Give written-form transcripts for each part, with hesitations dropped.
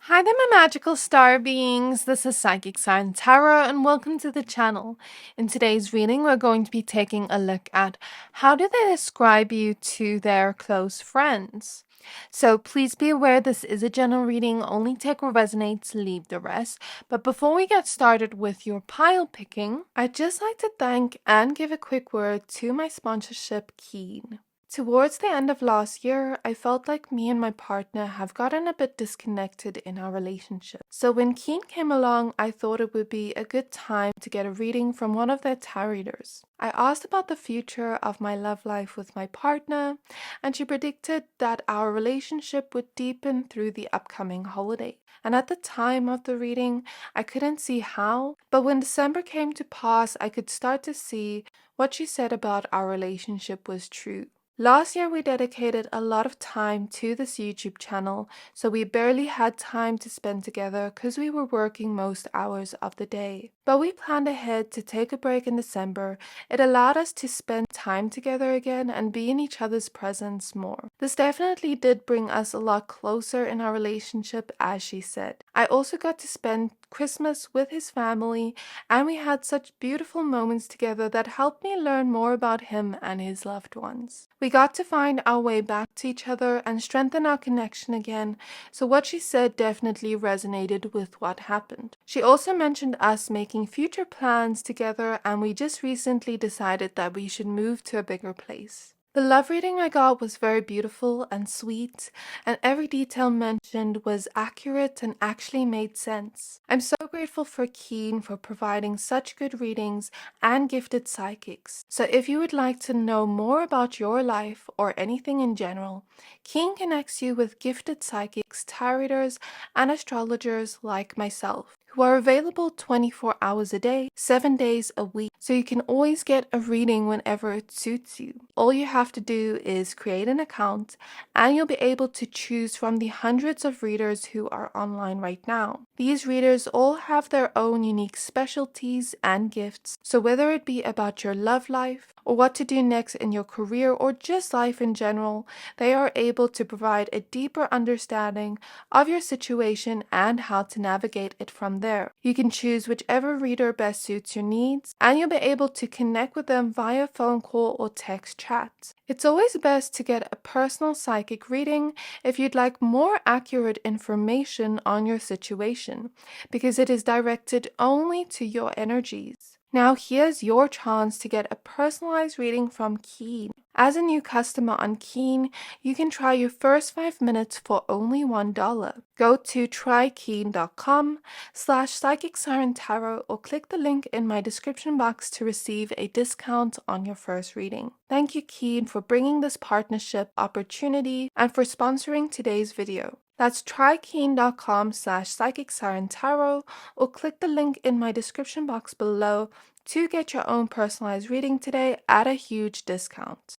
Hi there, my magical star beings. This is Psychic Siren Tarot, and welcome to the channel. In today's reading, we're going to be taking a look at how do they describe you to their close friends. So please be aware this is a general reading, only take what resonates, leave the rest. But before we get started with your pile picking, I'd just like to thank and give a quick word to my sponsorship, Keen. Towards the end of last year, I felt like me and my partner have gotten a bit disconnected in our relationship. So when Keen came along, I thought it would be a good time to get a reading from one of their tarot readers. I asked about the future of my love life with my partner, and she predicted that our relationship would deepen through the upcoming holiday. And at the time of the reading, I couldn't see how, but when December came to pass, I could start to see what she said about our relationship was true. Last year, we dedicated a lot of time to this YouTube channel, so we barely had time to spend together because we were working most hours of the day. But we planned ahead to take a break in December. It allowed us to spend time together again and be in each other's presence more. This definitely did bring us a lot closer in our relationship, as she said. I also got to spend Christmas with his family, and we had such beautiful moments together that helped me learn more about him and his loved ones. We got to find our way back to each other and strengthen our connection again, so what she said definitely resonated with what happened. She also mentioned us making future plans together, and we just recently decided that we should move to a bigger place. The love reading I got was very beautiful and sweet, and every detail mentioned was accurate and actually made sense. I'm so grateful for Keen for providing such good readings and gifted psychics. So if you would like to know more about your life or anything in general, Keen connects you with gifted psychics, tarot readers, and astrologers like myself, who are available 24 hours a day, 7 days a week, so you can always get a reading whenever it suits you. All you have to do is create an account, and you'll be able to choose from the hundreds of readers who are online right now. These readers all have their own unique specialties and gifts, so whether it be about your love life, or what to do next in your career, or just life in general, they are able to provide a deeper understanding of your situation and how to navigate it from there. You can choose whichever reader best suits your needs, and you'll be able to connect with them via phone call or text chat. It's always best to get a personal psychic reading if you'd like more accurate information on your situation, because it is directed only to your energies. Now here's your chance to get a personalized reading from Keen. As a new customer on Keen, you can try your first 5 minutes for only $1. Go to trykeen.com/psychicsirenttarot or click the link in my description box to receive a discount on your first reading. Thank you, Keen, for bringing this partnership opportunity and for sponsoring today's video. That's trykeen.com/psychicsirenttarot or click the link in my description box below to get your own personalized reading today at a huge discount.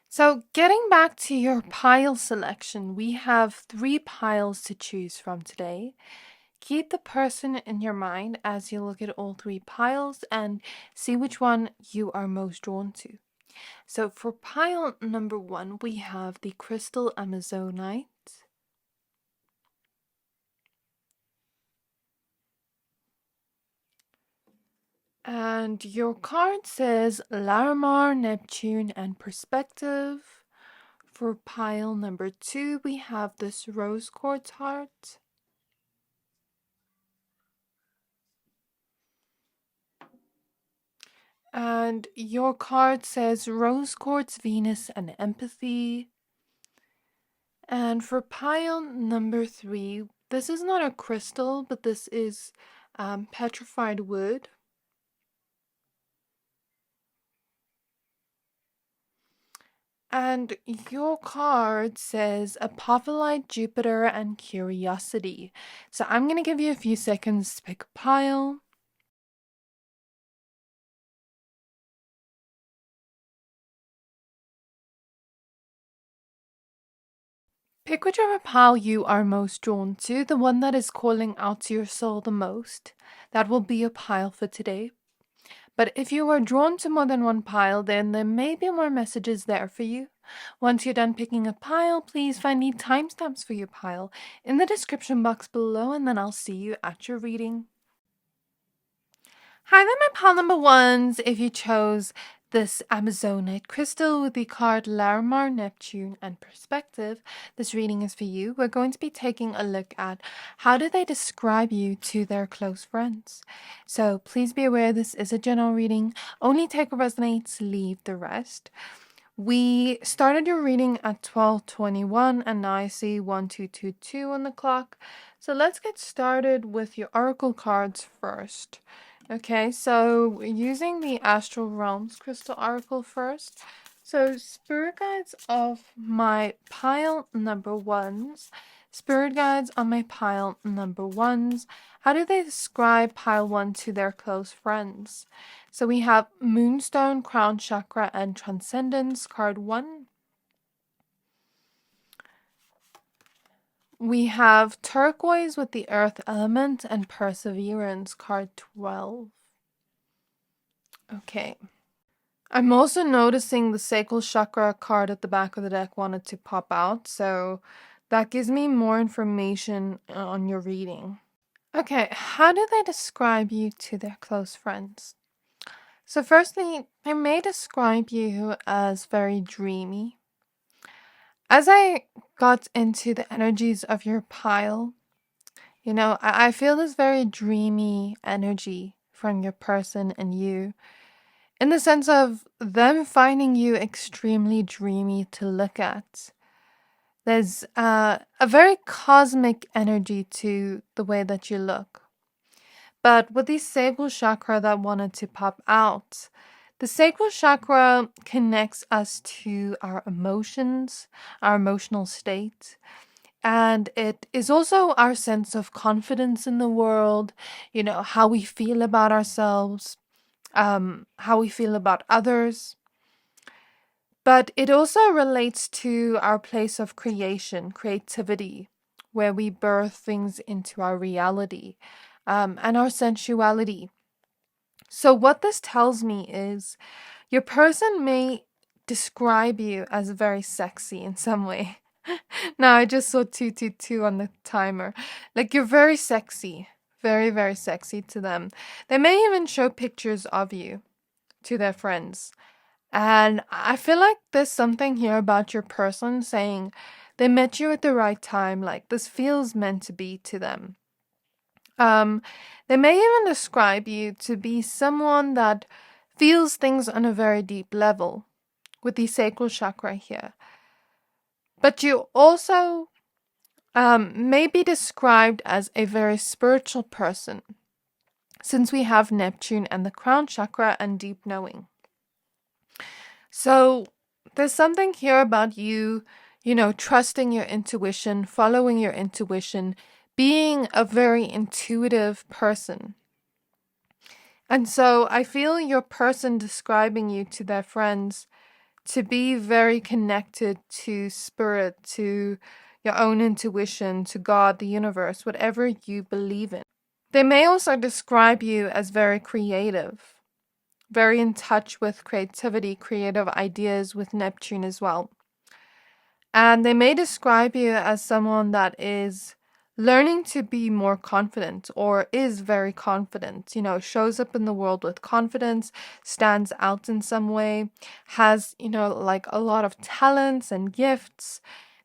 So getting back to your pile selection, we have 3 piles to choose from today. Keep the person in your mind as you look at all 3 piles and see which one you are most drawn to. So for pile number 1, we have the Crystal Amazonite. And your card says Larimar, Neptune, and Perspective. For pile number 2, we have this Rose Quartz heart. And your card says Rose Quartz, Venus, and Empathy. And for pile number 3, this is not a crystal, but this is petrified wood. And your card says Apophyllite, Jupiter, and Curiosity. So I'm going to give you a few seconds to pick a pile. Pick whichever pile you are most drawn to, the one that is calling out to your soul the most. That will be your pile for today. But if you are drawn to more than one pile, then there may be more messages there for you. Once you're done picking a pile, please find the timestamps for your pile in the description box below, and then I'll see you at your reading. Hi there, my pile number ones. If you chose this Amazonite crystal with the card Larimar, Neptune, and Perspective, this reading is for you. We're going to be taking a look at how do they describe you to their close friends. So please be aware this is a general reading. Only take what resonates, leave the rest. We started your reading at 12:21 and now I see 1222 on the clock. So let's get started with your oracle cards first. Okay, so using the Astral Realms Crystal Oracle first. So spirit guides of my pile number ones. Spirit guides on my pile number ones. How do they describe pile one to their close friends? So we have Moonstone, Crown Chakra, and Transcendence, card 1. We have Turquoise with the Earth Element and Perseverance, card 12. Okay. I'm also noticing the Sacral Chakra card at the back of the deck wanted to pop out, so that gives me more information on your reading. Okay, how do they describe you to their close friends? So firstly, they may describe you as very dreamy. As I got into the energies of your pile, I feel this very dreamy energy from your person and you, in the sense of them finding you extremely dreamy to look at. There's a very cosmic energy to the way that you look. But with the sacral chakra that wanted to pop out, the sacral chakra connects us to our emotions, our emotional state. And it is also our sense of confidence in the world, how we feel about ourselves, how we feel about others. But it also relates to our place of creation, creativity, where we birth things into our reality, and our sensuality. So what this tells me is your person may describe you as very sexy in some way. Now I just saw 222 on the timer. Like you're very sexy, very, very sexy to them. They may even show pictures of you to their friends. And I feel like there's something here about your person saying they met you at the right time. Like this feels meant to be to them. They may even describe you to be someone that feels things on a very deep level with the sacral chakra here. But you also may be described as a very spiritual person, since we have Neptune and the crown chakra and deep knowing. So there's something here about you, trusting your intuition, following your intuition, being a very intuitive person. And so I feel your person describing you to their friends to be very connected to spirit, to your own intuition, to God, the universe, whatever you believe in. They may also describe you as very creative, very in touch with creativity, creative ideas with Neptune as well. And they may describe you as someone that is learning to be more confident or is very confident, shows up in the world with confidence, stands out in some way, has, like a lot of talents and gifts.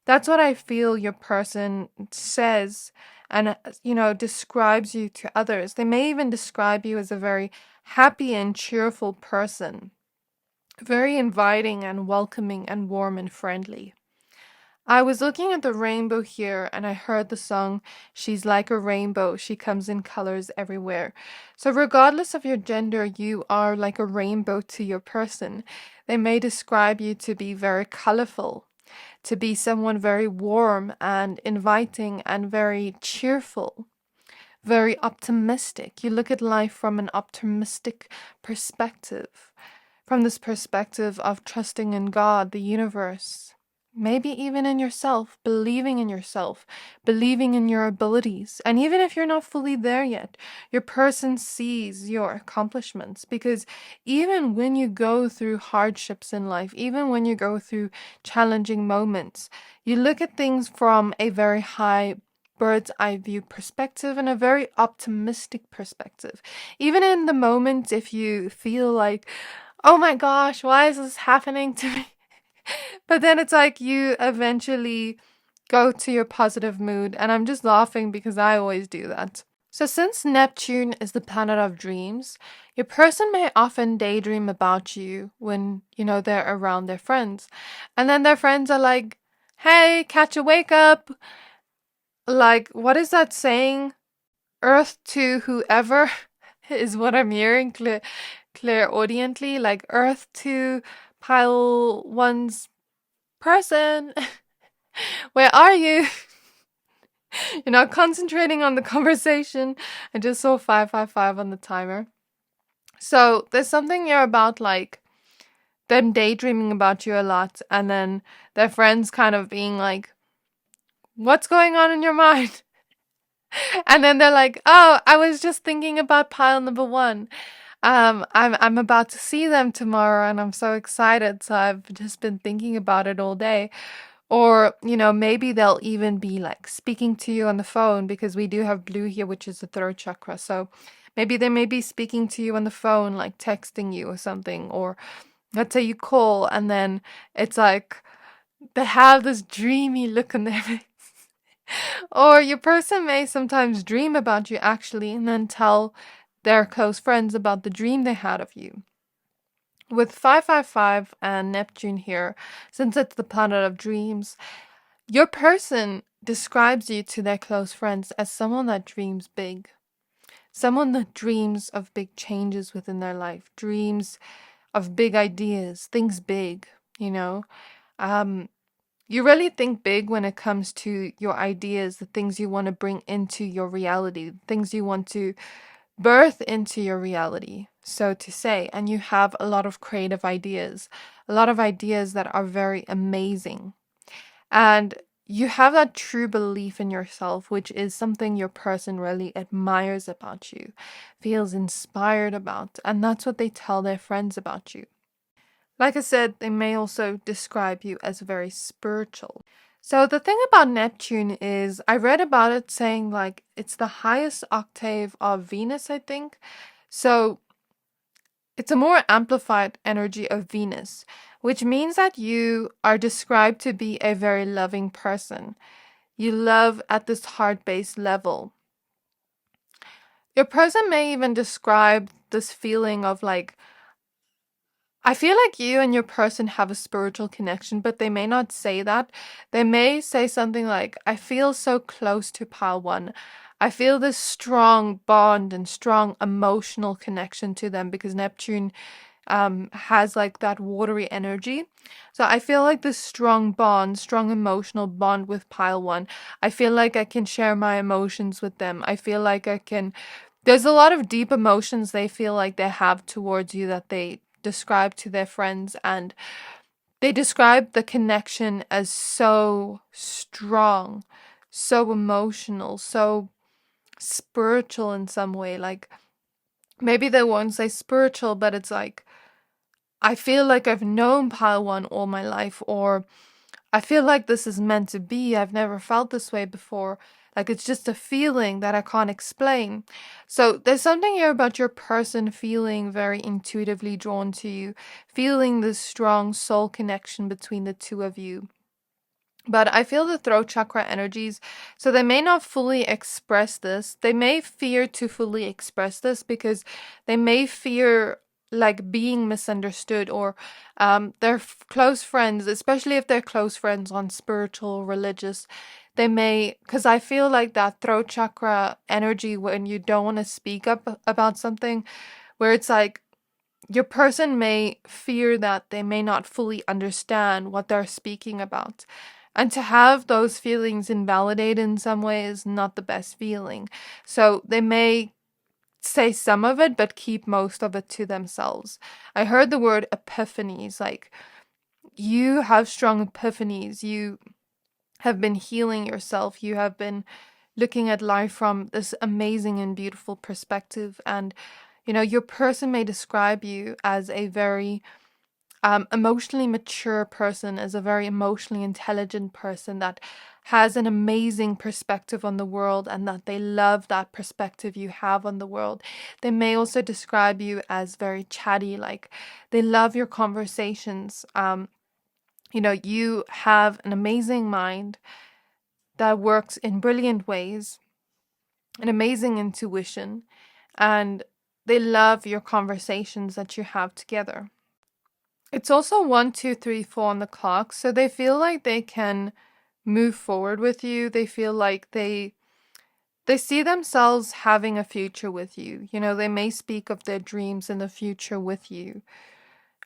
That's what I feel your person says and, describes you to others. They may even describe you as a very happy and cheerful person, very inviting and welcoming and warm and friendly. I was looking at the rainbow here and I heard the song, "She's like a rainbow, she comes in colors everywhere." So regardless of your gender, you are like a rainbow to your person. They may describe you to be very colorful, to be someone very warm and inviting and very cheerful, very optimistic. You look at life from an optimistic perspective, from this perspective of trusting in God, the universe, maybe even in yourself, believing in yourself, believing in your abilities. And even if you're not fully there yet, your person sees your accomplishments, because even when you go through hardships in life, even when you go through challenging moments, you look at things from a very high bird's eye view perspective and a very optimistic perspective. Even in the moment, if you feel like, oh my gosh, why is this happening to me? But then it's like you eventually go to your positive mood. And I'm just laughing because I always do that. So, since Neptune is the planet of dreams, your person may often daydream about you when, they're around their friends. And then their friends are like, hey, catch a wake up. Like, what is that saying? Earth to whoever is what I'm hearing clairaudiently. Like, earth to pile one's person. Where are you? You're not concentrating on the conversation. I just saw 555 on the timer. So there's something here about like them daydreaming about you a lot, and then their friends kind of being like, what's going on in your mind? And then they're like, oh, I was just thinking about pile number one. I'm about to see them tomorrow and I'm so excited. So I've just been thinking about it all day. Or, maybe they'll even be like speaking to you on the phone, because we do have blue here, which is the throat chakra. So maybe they may be speaking to you on the phone, like texting you or something. Or let's say you call and then it's like they have this dreamy look on their face. Or your person may sometimes dream about you actually and then tell their close friends about the dream they had of you. With 555 and Neptune here, since it's the planet of dreams, your person describes you to their close friends as someone that dreams big. Someone that dreams of big changes within their life, dreams of big ideas, things big, you know. You really think big when it comes to your ideas, the things you want to bring into your reality, the things you want to birth into your reality, so to say. And you have a lot of creative ideas, a lot of ideas that are very amazing. And you have that true belief in yourself, which is something your person really admires about you, feels inspired about. And that's what they tell their friends about you. Like I said, they may also describe you as very spiritual. So the thing about Neptune is, I read about it saying like it's the highest octave of Venus, I think. So it's a more amplified energy of Venus, which means that you are described to be a very loving person. You love at this heart-based level. Your person may even describe this feeling of like, I feel like you and your person have a spiritual connection, but they may not say that. They may say something like, I feel so close to pile one. I feel this strong bond and strong emotional connection to them, because Neptune has like that watery energy. So I feel like this strong bond, strong emotional bond with pile one. I feel like I can share my emotions with them. I feel like there's a lot of deep emotions they feel like they have towards you that they describe to their friends, and they describe the connection as so strong, so emotional, so spiritual in some way. Like, maybe they won't say spiritual, but it's like, I feel like I've known Pile One all my life, or I feel like this is meant to be. I've never felt this way before. Like, it's just a feeling that I can't explain. So there's something here about your person feeling very intuitively drawn to you, feeling this strong soul connection between the two of you. But I feel the throat chakra energies, so they may not fully express this. They may fear to fully express this because they may fear like being misunderstood, or their close friends, especially if they're close friends on spiritual, religious, they may, because I feel like that throat chakra energy when you don't want to speak up about something, where it's like your person may fear that they may not fully understand what they're speaking about. And to have those feelings invalidated in some way is not the best feeling. So they may say some of it, but keep most of it to themselves. I heard the word epiphanies, like you have strong epiphanies. You have been healing yourself. You have been looking at life from this amazing and beautiful perspective. And, your person may describe you as a very emotionally mature person, as a very emotionally intelligent person that has an amazing perspective on the world, and that they love that perspective you have on the world. They may also describe you as very chatty, like they love your conversations. You have an amazing mind that works in brilliant ways, an amazing intuition, and they love your conversations that you have together. It's also 1, 2, 3, 4 on the clock, so they feel like they can move forward with you. They feel like they see themselves having a future with you. They may speak of their dreams in the future with you,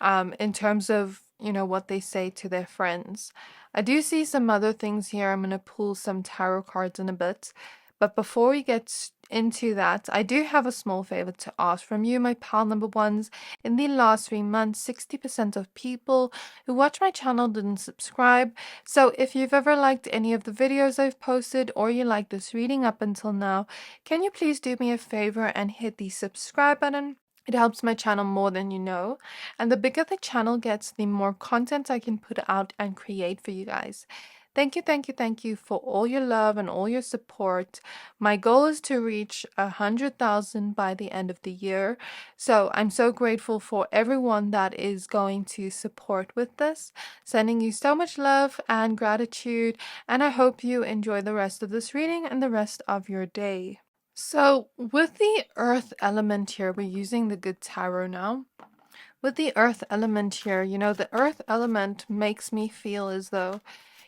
in terms of, what they say to their friends. I do see some other things here. I'm going to pull some tarot cards in a bit. But before we get into that, I do have a small favor to ask from you, my pal number ones. In the last 3 months, 60% of people who watch my channel didn't subscribe. So if you've ever liked any of the videos I've posted, or you like this reading up until now, can you please do me a favor and hit the subscribe button? It helps my channel more than you know. And the bigger the channel gets, the more content I can put out and create for you guys. Thank you, thank you, thank you for all your love and all your support. My goal is to reach 100,000 by the end of the year. So I'm so grateful for everyone that is going to support with this. Sending you so much love and gratitude. And I hope you enjoy the rest of this reading and the rest of your day. So with the earth element here, we're using the good tarot now. With the earth element here, the earth element makes me feel as though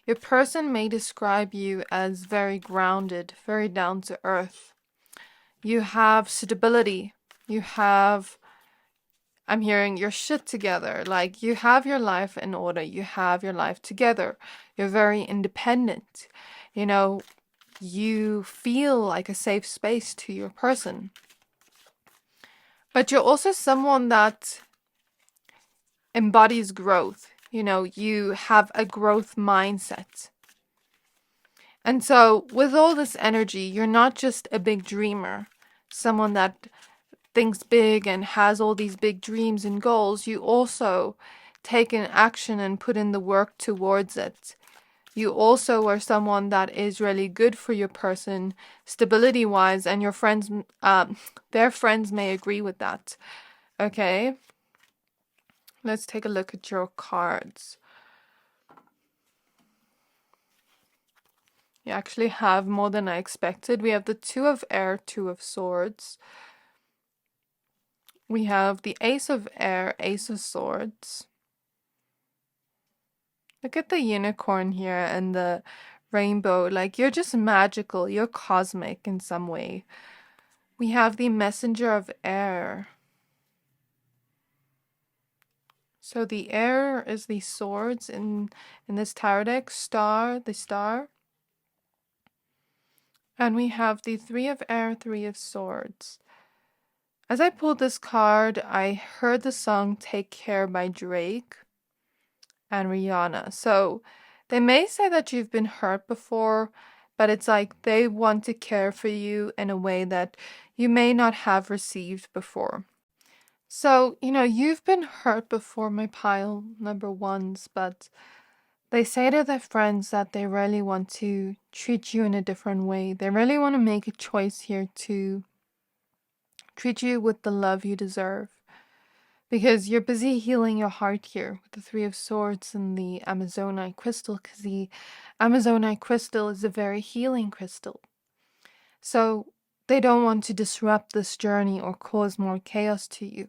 your person may describe you as very grounded, very down to earth. You have stability. I'm hearing your shit together. Like, you have your life in order. You have your life together. You're very independent. You feel like a safe space to your person. But you're also someone that embodies growth. You have a growth mindset. And so with all this energy, you're not just a big dreamer, someone that thinks big and has all these big dreams and goals. You also take an action and put in the work towards it. You also are someone that is really good for your person, stability-wise, and your friends, their friends may agree with that. Okay? Let's take a look at your cards. You actually have more than I expected. We have the Two of Air, Two of Swords. We have the Ace of Air, Ace of Swords. Look at the unicorn here and the rainbow. Like, you're just magical. You're cosmic in some way. We have the Messenger of Air. So the air is the swords in this tarot deck. The star. And we have the Three of Air, Three of Swords. As I pulled this card, I heard the song Take Care by Drake and Rihanna. So they may say that you've been hurt before, but it's like they want to care for you in a way that you may not have received before. So, you've been hurt before, my pile number ones, but they say to their friends that they really want to treat you in a different way. They really want to make a choice here to treat you with the love you deserve. Because you're busy healing your heart here with the Three of Swords and the Amazonite crystal, because the Amazonite crystal is a very healing crystal. So they don't want to disrupt this journey or cause more chaos to you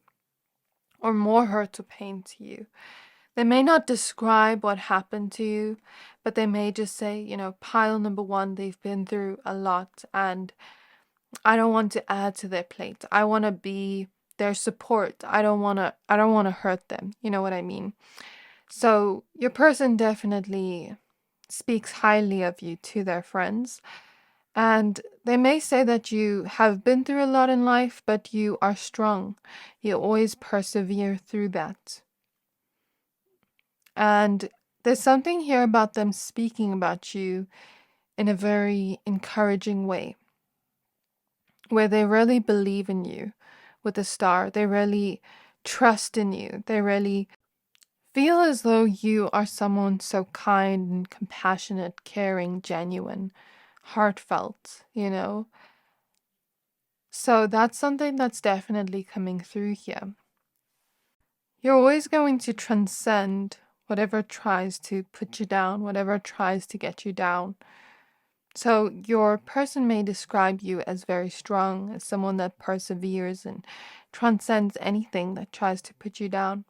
or more hurt or pain to you. They may not describe what happened to you, but they may just say, pile number one, they've been through a lot and I don't want to add to their plate. I want to be their support. I don't want to hurt them. You know what I mean? So your person definitely speaks highly of you to their friends. And they may say that you have been through a lot in life, but you are strong. You always persevere through that. And there's something here about them speaking about you in a very encouraging way, where they really believe in you with the star. They really trust in you. They really feel as though you are someone so kind and compassionate, caring, genuine, heartfelt, you know? So that's something that's definitely coming through here. You're always going to transcend whatever tries to put you down, whatever tries to get you down. So your person may describe you as very strong, as someone that perseveres and transcends anything that tries to put you down.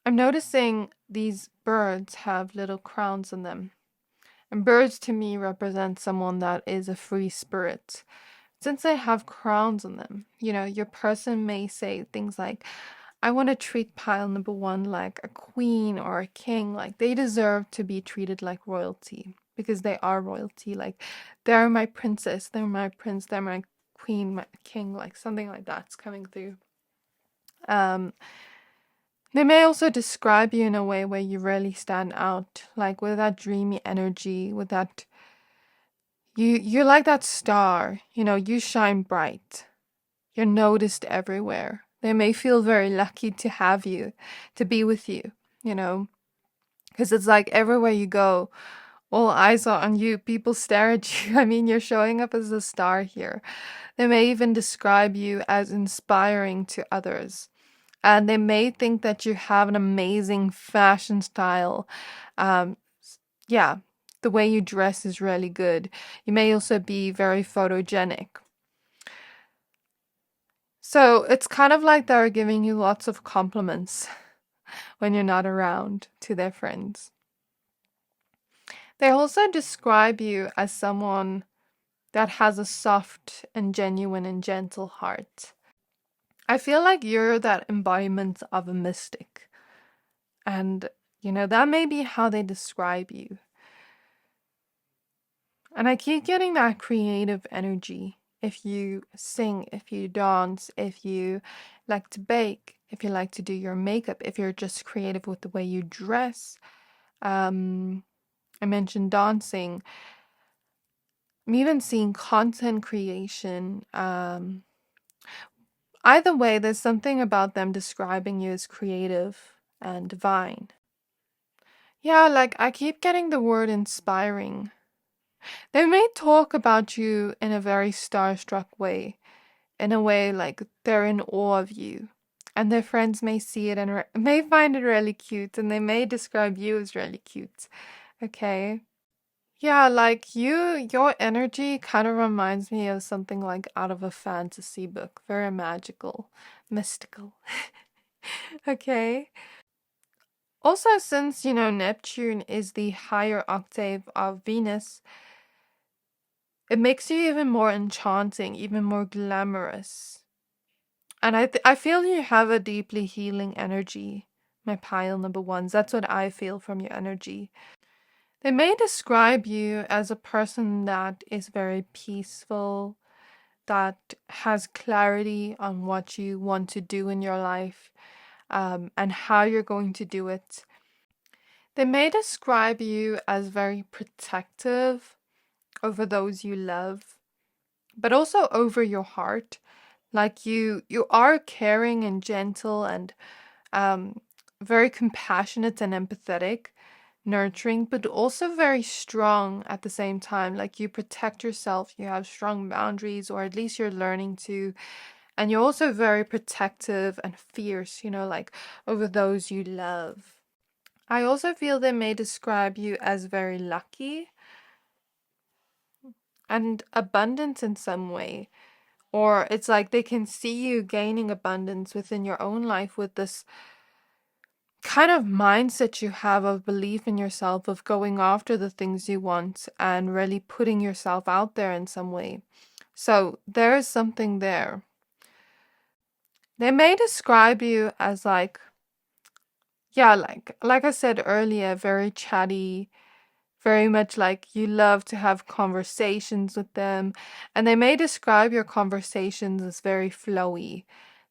I'm noticing these birds have little crowns on them. And birds to me represent someone that is a free spirit. Since they have crowns on them, your person may say things like, I want to treat pile number one like a queen or a king. Like they deserve to be treated like royalty because they are royalty. Like they're my princess, they're my prince, they're my queen, my king, like something like that's coming through. They may also describe you in a way where you really stand out, like with that dreamy energy, with that you're like that star, you shine bright. You're noticed everywhere. They may feel very lucky to have you, to be with you, because it's like everywhere you go, all eyes are on you. People stare at you. I mean, you're showing up as a star here. They may even describe you as inspiring to others. And they may think that you have an amazing fashion style. Yeah, the way you dress is really good. You may also be very photogenic. So it's kind of like they're giving you lots of compliments when you're not around to their friends. They also describe you as someone that has a soft and genuine and gentle heart. I feel like you're that embodiment of a mystic. And, that may be how they describe you. And I keep getting that creative energy. If you sing, if you dance, if you like to bake, if you like to do your makeup, if you're just creative with the way you dress. I mentioned dancing. I'm even seeing content creation. Either way, there's something about them describing you as creative and divine. Yeah, like I keep getting the word inspiring. They may talk about you in a very starstruck way, in a way like they're in awe of you. And their friends may see it and may find it really cute, and they may describe you as really cute. Okay. Yeah, like your energy kind of reminds me of something like out of a fantasy book. Very magical, mystical. Okay. Also, since, Neptune is the higher octave of Venus, it makes you even more enchanting, even more glamorous. And I feel you have a deeply healing energy, my pile number ones. That's what I feel from your energy. They may describe you as a person that is very peaceful, that has clarity on what you want to do in your life, and how you're going to do it. They may describe you as very protective over those you love, but also over your heart. Like you are caring and gentle and very compassionate and empathetic, nurturing, but also very strong at the same time. Like you protect yourself, you have strong boundaries, or at least you're learning to. And you're also very protective and fierce, like over those you love. I also feel they may describe you as very lucky and abundant in some way. Or it's like they can see you gaining abundance within your own life with this kind of mindset you have of belief in yourself, of going after the things you want and really putting yourself out there in some way. So there is something there. They may describe you as yeah, like I said earlier, very chatty, very much like you love to have conversations with them. And they may describe your conversations as very flowy.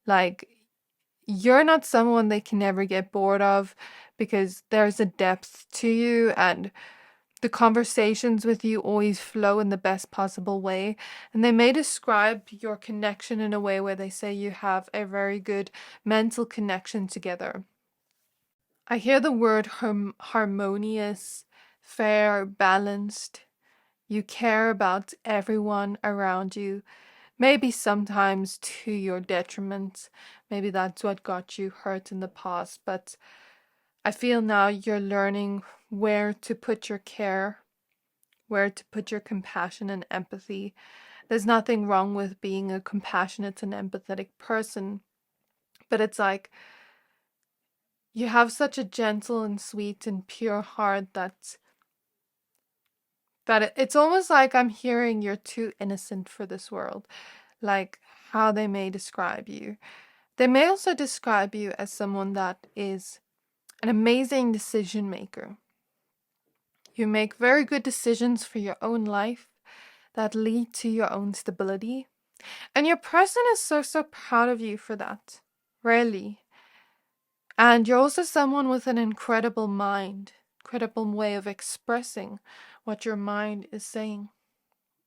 Like you're not someone they can never get bored of, because there's a depth to you, and the conversations with you always flow in the best possible way. And they may describe your connection in a way where they say you have a very good mental connection together. I hear the word harmonious, fair, balanced. You care about everyone around you. Maybe sometimes to your detriment. Maybe that's what got you hurt in the past. But I feel now you're learning where to put your care, where to put your compassion and empathy. There's nothing wrong with being a compassionate and empathetic person. But it's like you have such a gentle and sweet and pure heart that it's almost like I'm hearing you're too innocent for this world. Like how they may describe you. They may also describe you as someone that is an amazing decision maker. You make very good decisions for your own life that lead to your own stability. And your person is so proud of you for that. Really. And you're also someone with an incredible mind, incredible way of expressing what your mind is saying.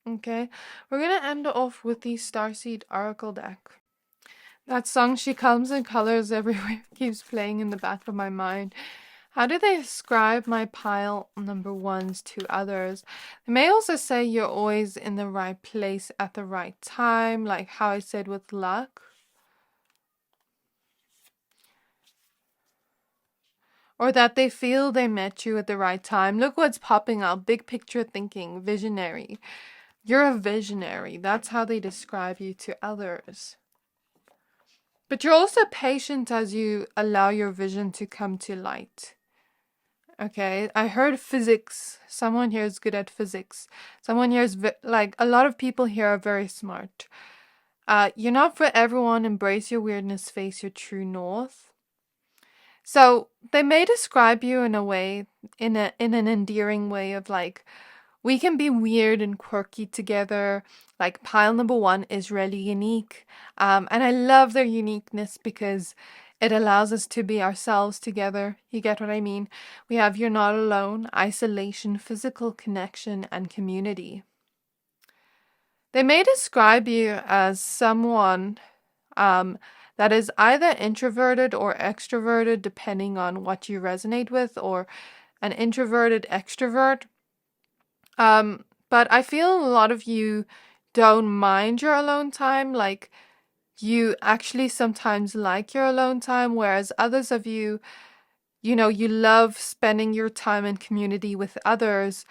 Okay, we're going to end off with the Starseed Oracle deck. That song, She Comes in Colors Everywhere, keeps playing in the back of my mind. How do they describe my pile number ones to others? They may also say you're always in the right place at the right time, like how I said with luck. Or that they feel they met you at the right time. Look what's popping up. Big picture thinking, visionary. You're a visionary. That's how they describe you to others. But you're also patient as you allow your vision to come to light. Okay, I heard physics. Someone here is good at physics. Someone here is, like, a lot of people here are very smart. You're not for everyone. Embrace your weirdness. Face your true north. So they may describe you in a way, in an endearing way of like, we can be weird and quirky together. Like pile number one is really unique. And I love their uniqueness because it allows us to be ourselves together. You get what I mean? We have you're not alone, isolation, physical connection, and community. They may describe you as someone that is either introverted or extroverted, depending on what you resonate with, or an introverted extrovert. But I feel a lot of you don't mind your alone time. Like you actually sometimes like your alone time, whereas others of you, you know, you love spending your time in community with others.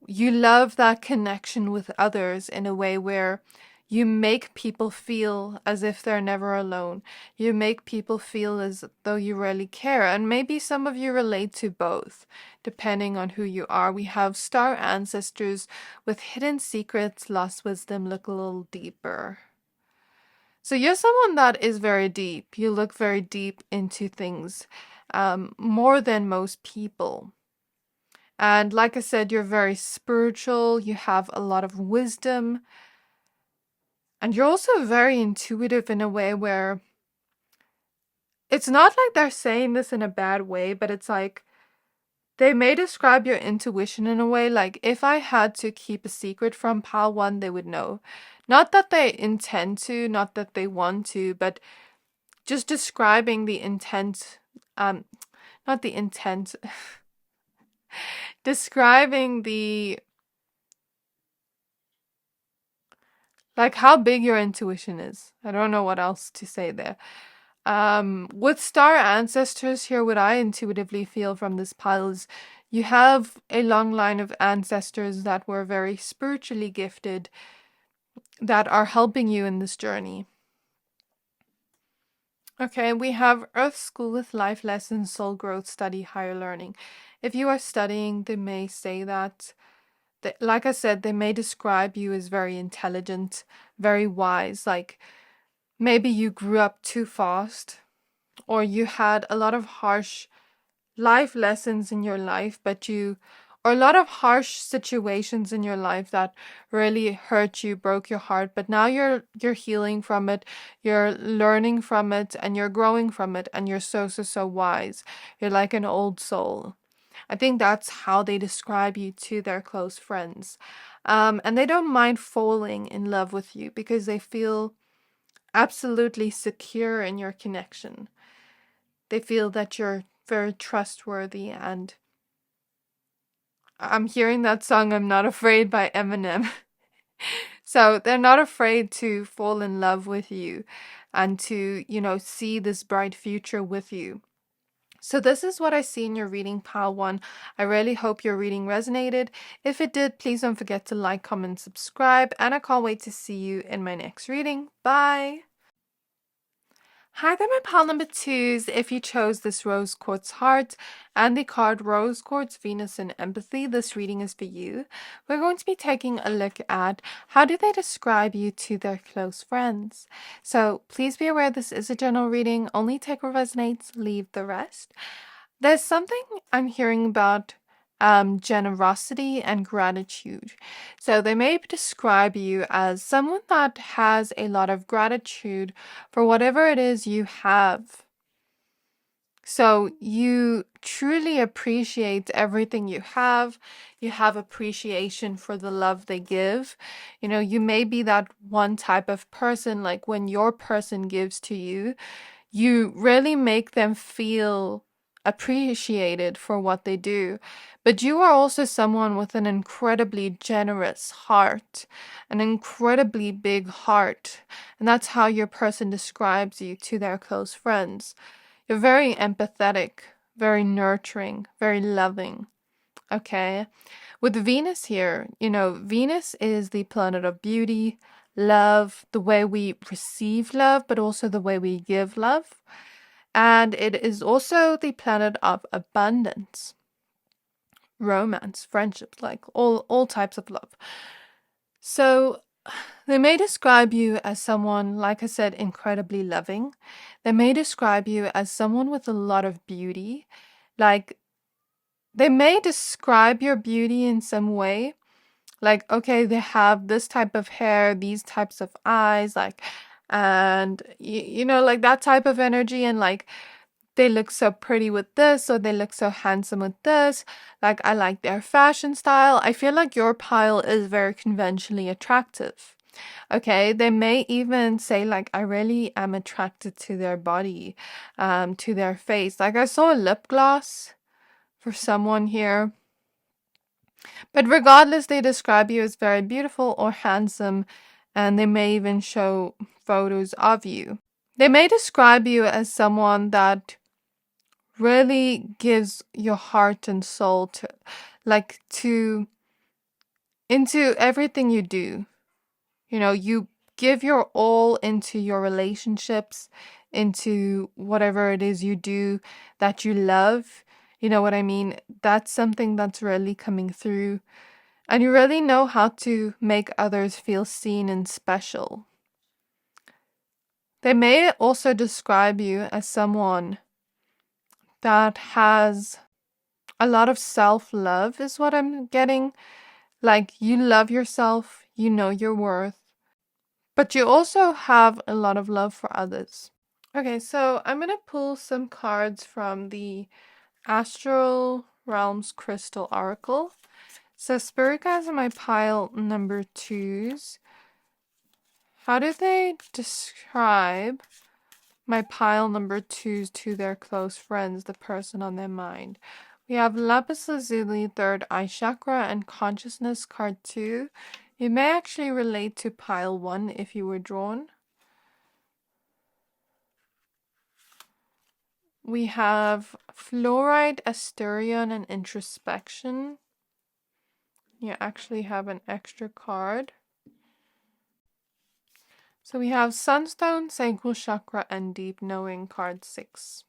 You love that connection with others in a way where you make people feel as if they're never alone. You make people feel as though you really care. And maybe some of you relate to both, depending on who you are. We have star ancestors with hidden secrets, lost wisdom, look a little deeper. So you're someone that is very deep. You look very deep into things, more than most people. And like I said, you're very spiritual. You have a lot of wisdom. And you're also very intuitive in a way where it's not like they're saying this in a bad way, but it's like they may describe your intuition in a way like if I had to keep a secret from pile one, they would know. Not that they intend to, not that they want to, but just describing the intent, not the intent, describing the, like how big your intuition is. I don't know what else to say there. With star ancestors here, what I intuitively feel from this pile is you have a long line of ancestors that were very spiritually gifted that are helping you in this journey. Okay, we have Earth School with life lessons, soul growth, study, higher learning. If you are studying, they may say that, like I said, they may describe you as very intelligent, very wise. Like maybe you grew up too fast, or you had a lot of harsh life lessons in your life, but you or a lot of harsh situations in your life that really hurt you, broke your heart, but now you're healing from it, you're learning from it, and you're growing from it, and you're so wise. You're like an old soul. I think that's how they describe you to their close friends. And they don't mind falling in love with you because they feel absolutely secure in your connection. They feel that you're very trustworthy, and I'm hearing that song I'm Not Afraid by Eminem. So they're not afraid to fall in love with you and to, see this bright future with you. So this is what I see in your reading, Pile 1. I really hope your reading resonated. If it did, please don't forget to like, comment, subscribe, and I can't wait to see you in my next reading. Bye! Hi there, my pile number 2s. If you chose this Rose Quartz heart and the card Rose Quartz, Venus, and Empathy, this reading is for you. We're going to be taking a look at how do they describe you to their close friends. So please be aware this is a general reading. Only take what resonates, leave the rest. There's something I'm hearing about generosity and gratitude. So they may describe you as someone that has a lot of gratitude for whatever it is you have. So you truly appreciate everything you have. You have appreciation for the love they give. You may be that one type of person, like when your person gives to you, you really make them feel appreciated for what they do. But you are also someone with an incredibly generous heart, an incredibly big heart. And that's how your person describes you to their close friends. You're very empathetic, very nurturing, very loving. Okay. With Venus here, Venus is the planet of beauty, love, the way we receive love, but also the way we give love. And it is also the planet of abundance, romance, friendships, like all types of love. So they may describe you as someone, like I said, incredibly loving. They may describe you as someone with a lot of beauty. Like, they may describe your beauty in some way. Like, okay, they have this type of hair, these types of eyes, like, and, like that type of energy, and like, they look so pretty with this, or they look so handsome with this. Like, I like their fashion style. I feel like your pile is very conventionally attractive. Okay, they may even say like, I really am attracted to their body, to their face. Like, I saw a lip gloss for someone here. But regardless, they describe you as very beautiful or handsome, and they may even show photos of you. They may describe you as someone that really gives your heart and soul into everything you do. You give your all into your relationships, into whatever it is you do that you love. You know what I mean? That's something that's really coming through. And you really know how to make others feel seen and special. They may also describe you as someone that has a lot of self-love, is what I'm getting. Like, you love yourself, you know your worth, but you also have a lot of love for others. Okay, so I'm going to pull some cards from the Astral Realms Crystal Oracle. So Spirit Guides in my pile number 2s. How do they describe my pile number 2s to their close friends, the person on their mind? We have Lapis Lazuli, third eye chakra, and consciousness, card 2. It may actually relate to pile 1 if you were drawn. We have fluoride, Asterion, and introspection. You actually have an extra card. So we have sunstone, sacral chakra, and deep knowing, card 6.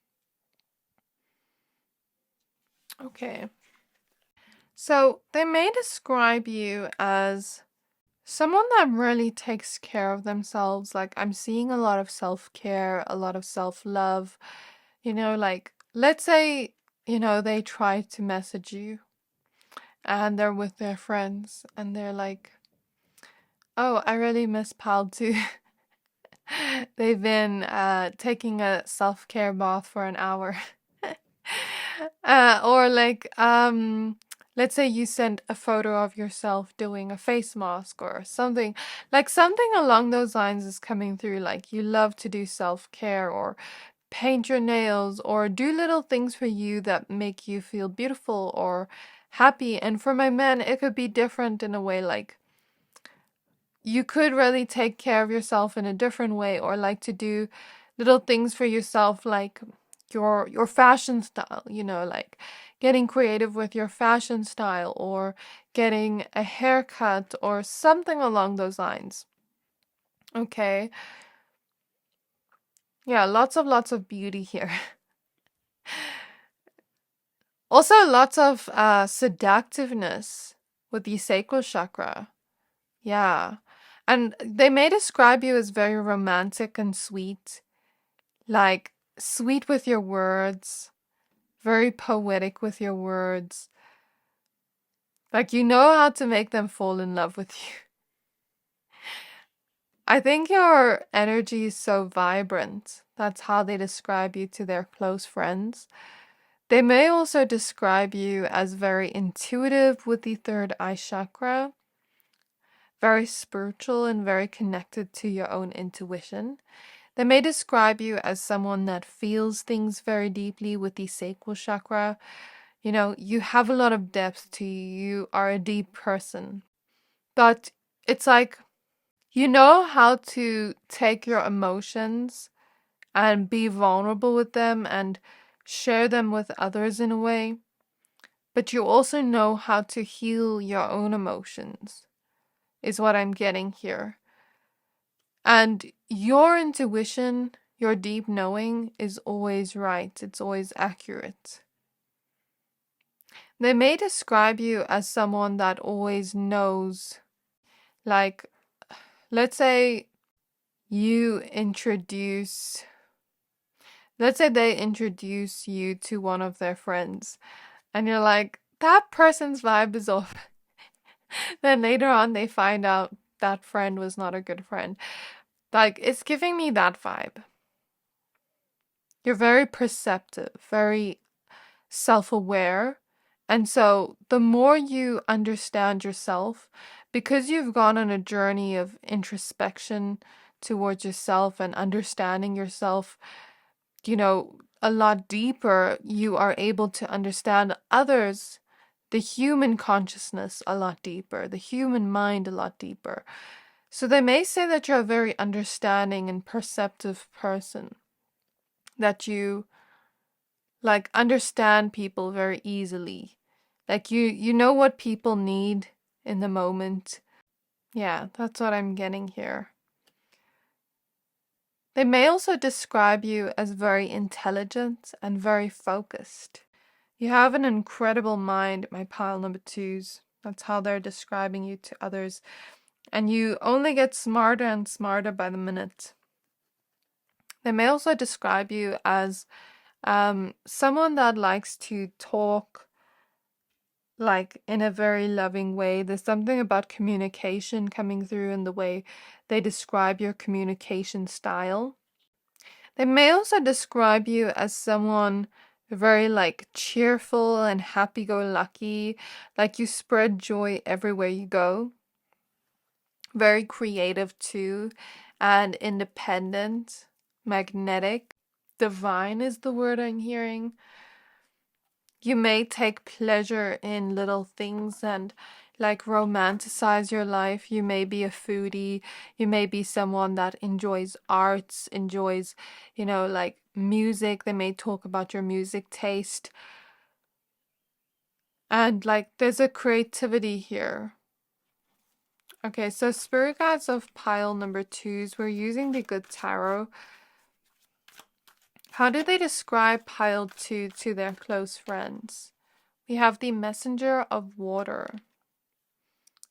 Okay. So they may describe you as someone that really takes care of themselves. Like, I'm seeing a lot of self-care, a lot of self-love. Like, let's say, they try to message you and they're with their friends and they're like, oh, I really miss pal too. They've been taking a self-care bath for an hour. Or like, let's say you send a photo of yourself doing a face mask or something, like something along those lines is coming through. Like you love to do self-care or paint your nails or do little things for you that make you feel beautiful or happy. And for my men, it could be different in a way, like you could really take care of yourself in a different way, or like to do little things for yourself, like your fashion style, like getting creative with your fashion style or getting a haircut or something along those lines. Okay. Yeah, lots of beauty here. Also lots of seductiveness with the sacral chakra. Yeah. And they may describe you as very romantic and sweet, like sweet with your words, very poetic with your words. Like you know how to make them fall in love with you. I think your energy is so vibrant. That's how they describe you to their close friends. They may also describe you as very intuitive with the third eye chakra, very spiritual and very connected to your own intuition. They may describe you as someone that feels things very deeply with the sacral chakra. You have a lot of depth to you. You are a deep person. But it's like you know how to take your emotions and be vulnerable with them and share them with others in a way. But you also know how to heal your own emotions, is what I'm getting here. And your intuition, your deep knowing is always right. It's always accurate. They may describe you as someone that always knows. Like, let's say you introduce, let's say they introduce you to one of their friends, and you're like, that person's vibe is off. Then later on, they find out that friend was not a good friend. Like, it's giving me that vibe. You're very perceptive, very self-aware. And so the more you understand yourself, because you've gone on a journey of introspection towards yourself and understanding yourself, a lot deeper, you are able to understand others, the human consciousness a lot deeper, the human mind a lot deeper. So they may say that you're a very understanding and perceptive person, that you like understand people very easily. Like you know what people need in the moment. Yeah, that's what I'm getting here. They may also describe you as very intelligent and very focused. You have an incredible mind, my pile number twos. That's how they're describing you to others. And you only get smarter and smarter by the minute. They may also describe you as someone that likes to talk like in a very loving way. There's something about communication coming through in the way they describe your communication style. They may also describe you as someone very like cheerful and happy-go-lucky, like you spread joy everywhere you go. Very creative too, and independent, magnetic. Divine is the word I'm hearing. You may take pleasure in little things and like romanticize your life. You may be a foodie. You may be someone that enjoys arts, enjoys, like music. They may talk about your music taste. And like there's a creativity here. Okay, so spirit guides of pile number twos, we're using the Good Tarot. How do they describe pile two to their close friends? We have the Messenger of Water.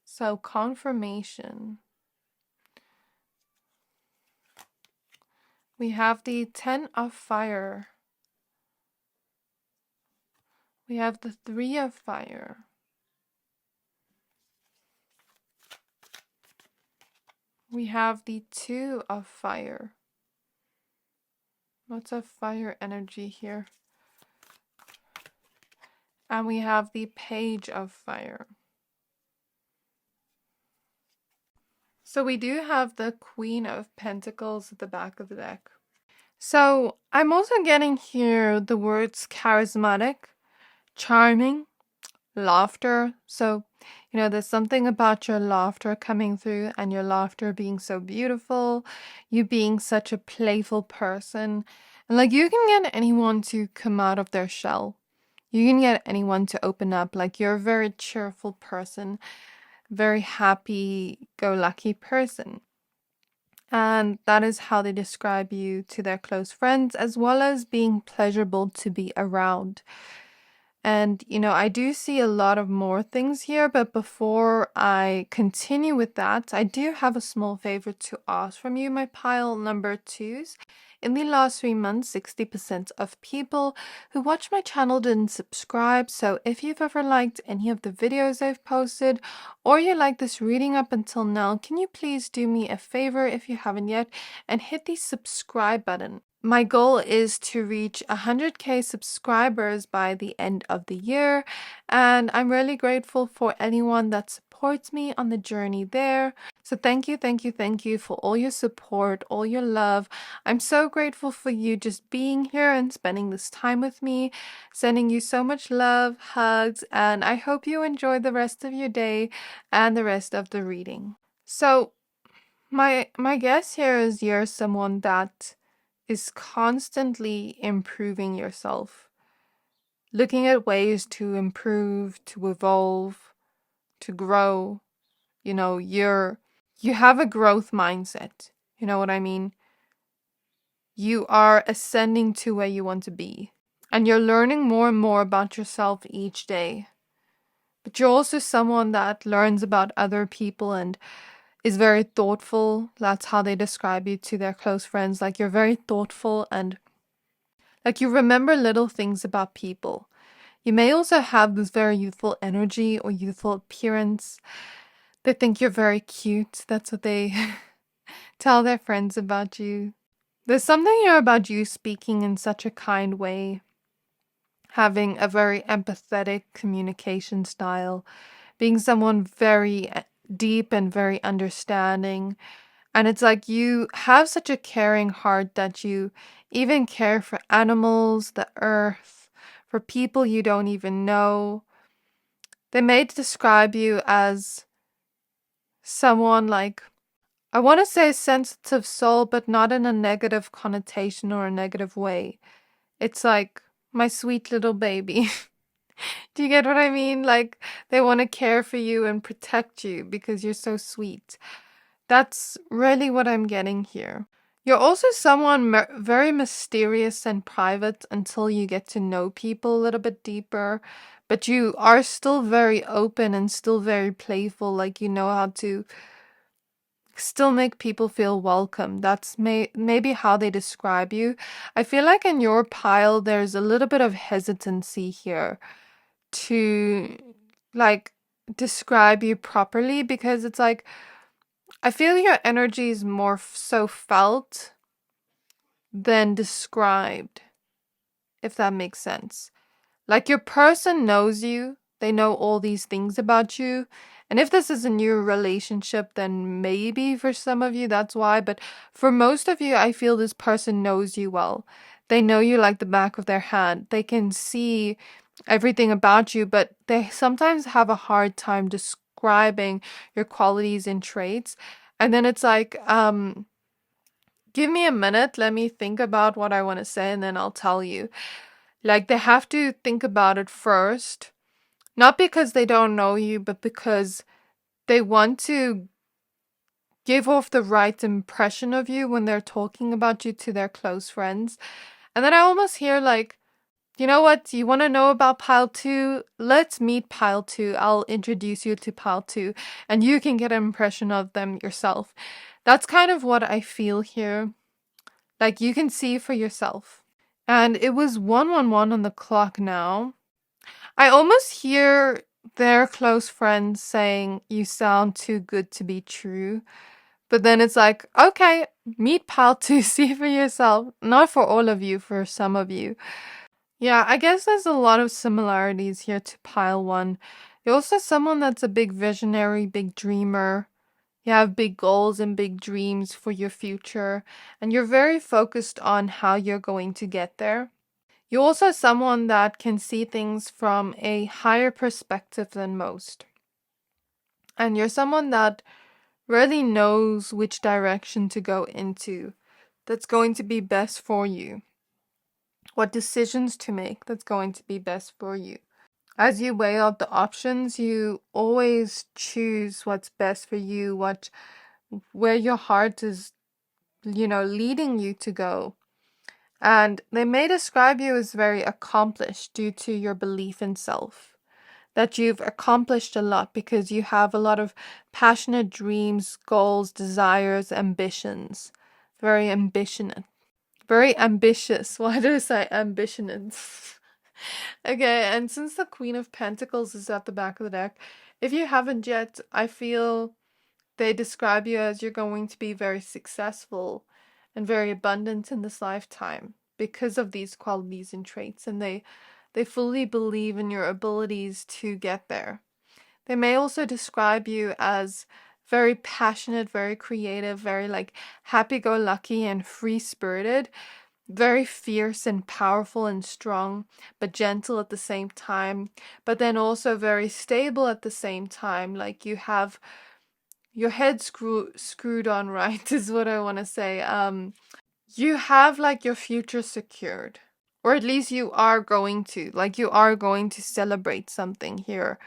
So confirmation. We have the Ten of Fire. We have the Three of Fire. We have the Two of Fire. Lots of fire energy here. And we have the Page of Fire. So we do have the Queen of Pentacles at the back of the deck. So I'm also getting here the words charismatic, charming, laughter. So, there's something about your laughter coming through, and your laughter being so beautiful, you being such a playful person. And like, you can get anyone to come out of their shell. You can get anyone to open up. Like, you're a very cheerful person, very happy go lucky person. And that is how they describe you to their close friends, as well as being pleasurable to be around. And, I do see a lot of more things here, but before I continue with that, I do have a small favor to ask from you, my pile number twos. In the last 3 months, 60% of people who watch my channel didn't subscribe. So if you've ever liked any of the videos I've posted, or you like this reading up until now, can you please do me a favor if you haven't yet and hit the subscribe button? My goal is to reach 100k subscribers by the end of the year, and I'm really grateful for anyone that supports me on the journey there. So thank you, thank you, thank you for all your support, all your love. I'm so grateful for you just being here and spending this time with me, sending you so much love, hugs, and I hope you enjoy the rest of your day and the rest of the reading. So my guess here is you're someone that is constantly improving yourself, looking at ways to improve, to evolve, to grow. You have a growth mindset. You know what I mean? You are ascending to where you want to be, and you're learning more and more about yourself each day. But you're also someone that learns about other people and is very thoughtful. That's how they describe you to their close friends. Like, you're very thoughtful and like, you remember little things about people. You may also have this very youthful energy or youthful appearance. They think you're very cute. That's what they tell their friends about you. There's something here about you speaking in such a kind way, having a very empathetic communication style, being someone very deep and very understanding. And it's like you have such a caring heart that you even care for animals, the earth, for people you don't even know. They may describe you as someone like, I want to say sensitive soul, but not in a negative connotation or a negative way. It's like, my sweet little baby. Do you get what I mean? Like, they want to care for you and protect you because you're so sweet. That's really what I'm getting here. You're also someone very mysterious and private until you get to know people a little bit deeper. But you are still very open and still very playful. Like, you know how to still make people feel welcome. That's maybe how they describe you. I feel like in your pile, there's a little bit of hesitancy here to like describe you properly, because it's like, I feel your energy is more so felt than described, if that makes sense. Like, your person knows you, they know all these things about you. And if this is a new relationship, then maybe for some of you that's why. But for most of you, I feel this person knows you well. They know you like the back of their hand. They can see everything about you, but they sometimes have a hard time describing your qualities and traits. And then it's like, give me a minute, let me think about what I want to say, and then I'll tell you. Like, they have to think about it first. Not because they don't know you, but because they want to give off the right impression of you when they're talking about you to their close friends. And then I almost hear like, you know what? You want to know about pile 2? Let's meet pile 2. I'll introduce you to pile 2 and you can get an impression of them yourself. That's kind of what I feel here. Like, you can see for yourself. And it was 1:11 on the clock now. I almost hear their close friends saying, you sound too good to be true. But then it's like, okay, meet pile 2, see for yourself. Not for all of you, for some of you. Yeah, I guess there's a lot of similarities here to pile 1. You're also someone that's a big visionary, big dreamer. You have big goals and big dreams for your future, and you're very focused on how you're going to get there. You're also someone that can see things from a higher perspective than most. And you're someone that really knows which direction to go into that's going to be best for you. What decisions to make that's going to be best for you. As you weigh out the options, you always choose what's best for you, where your heart is, leading you to go. And they may describe you as very accomplished due to your belief in self. That you've accomplished a lot because you have a lot of passionate dreams, goals, desires, ambitions. Very ambitionate. Very ambitious. Why do I say ambitionate? Okay, and since the Queen of Pentacles is at the back of the deck, if you haven't yet, I feel they describe you as you're going to be very successful and very abundant in this lifetime because of these qualities and traits, and they fully believe in your abilities to get there. They may also describe you as very passionate, very creative, very like happy-go-lucky and free-spirited, very fierce and powerful and strong, but gentle at the same time, but then also very stable at the same time. Like you have your head screwed on right is what I want to say. You have like your future secured, or at least you are going to, like you are going to celebrate something here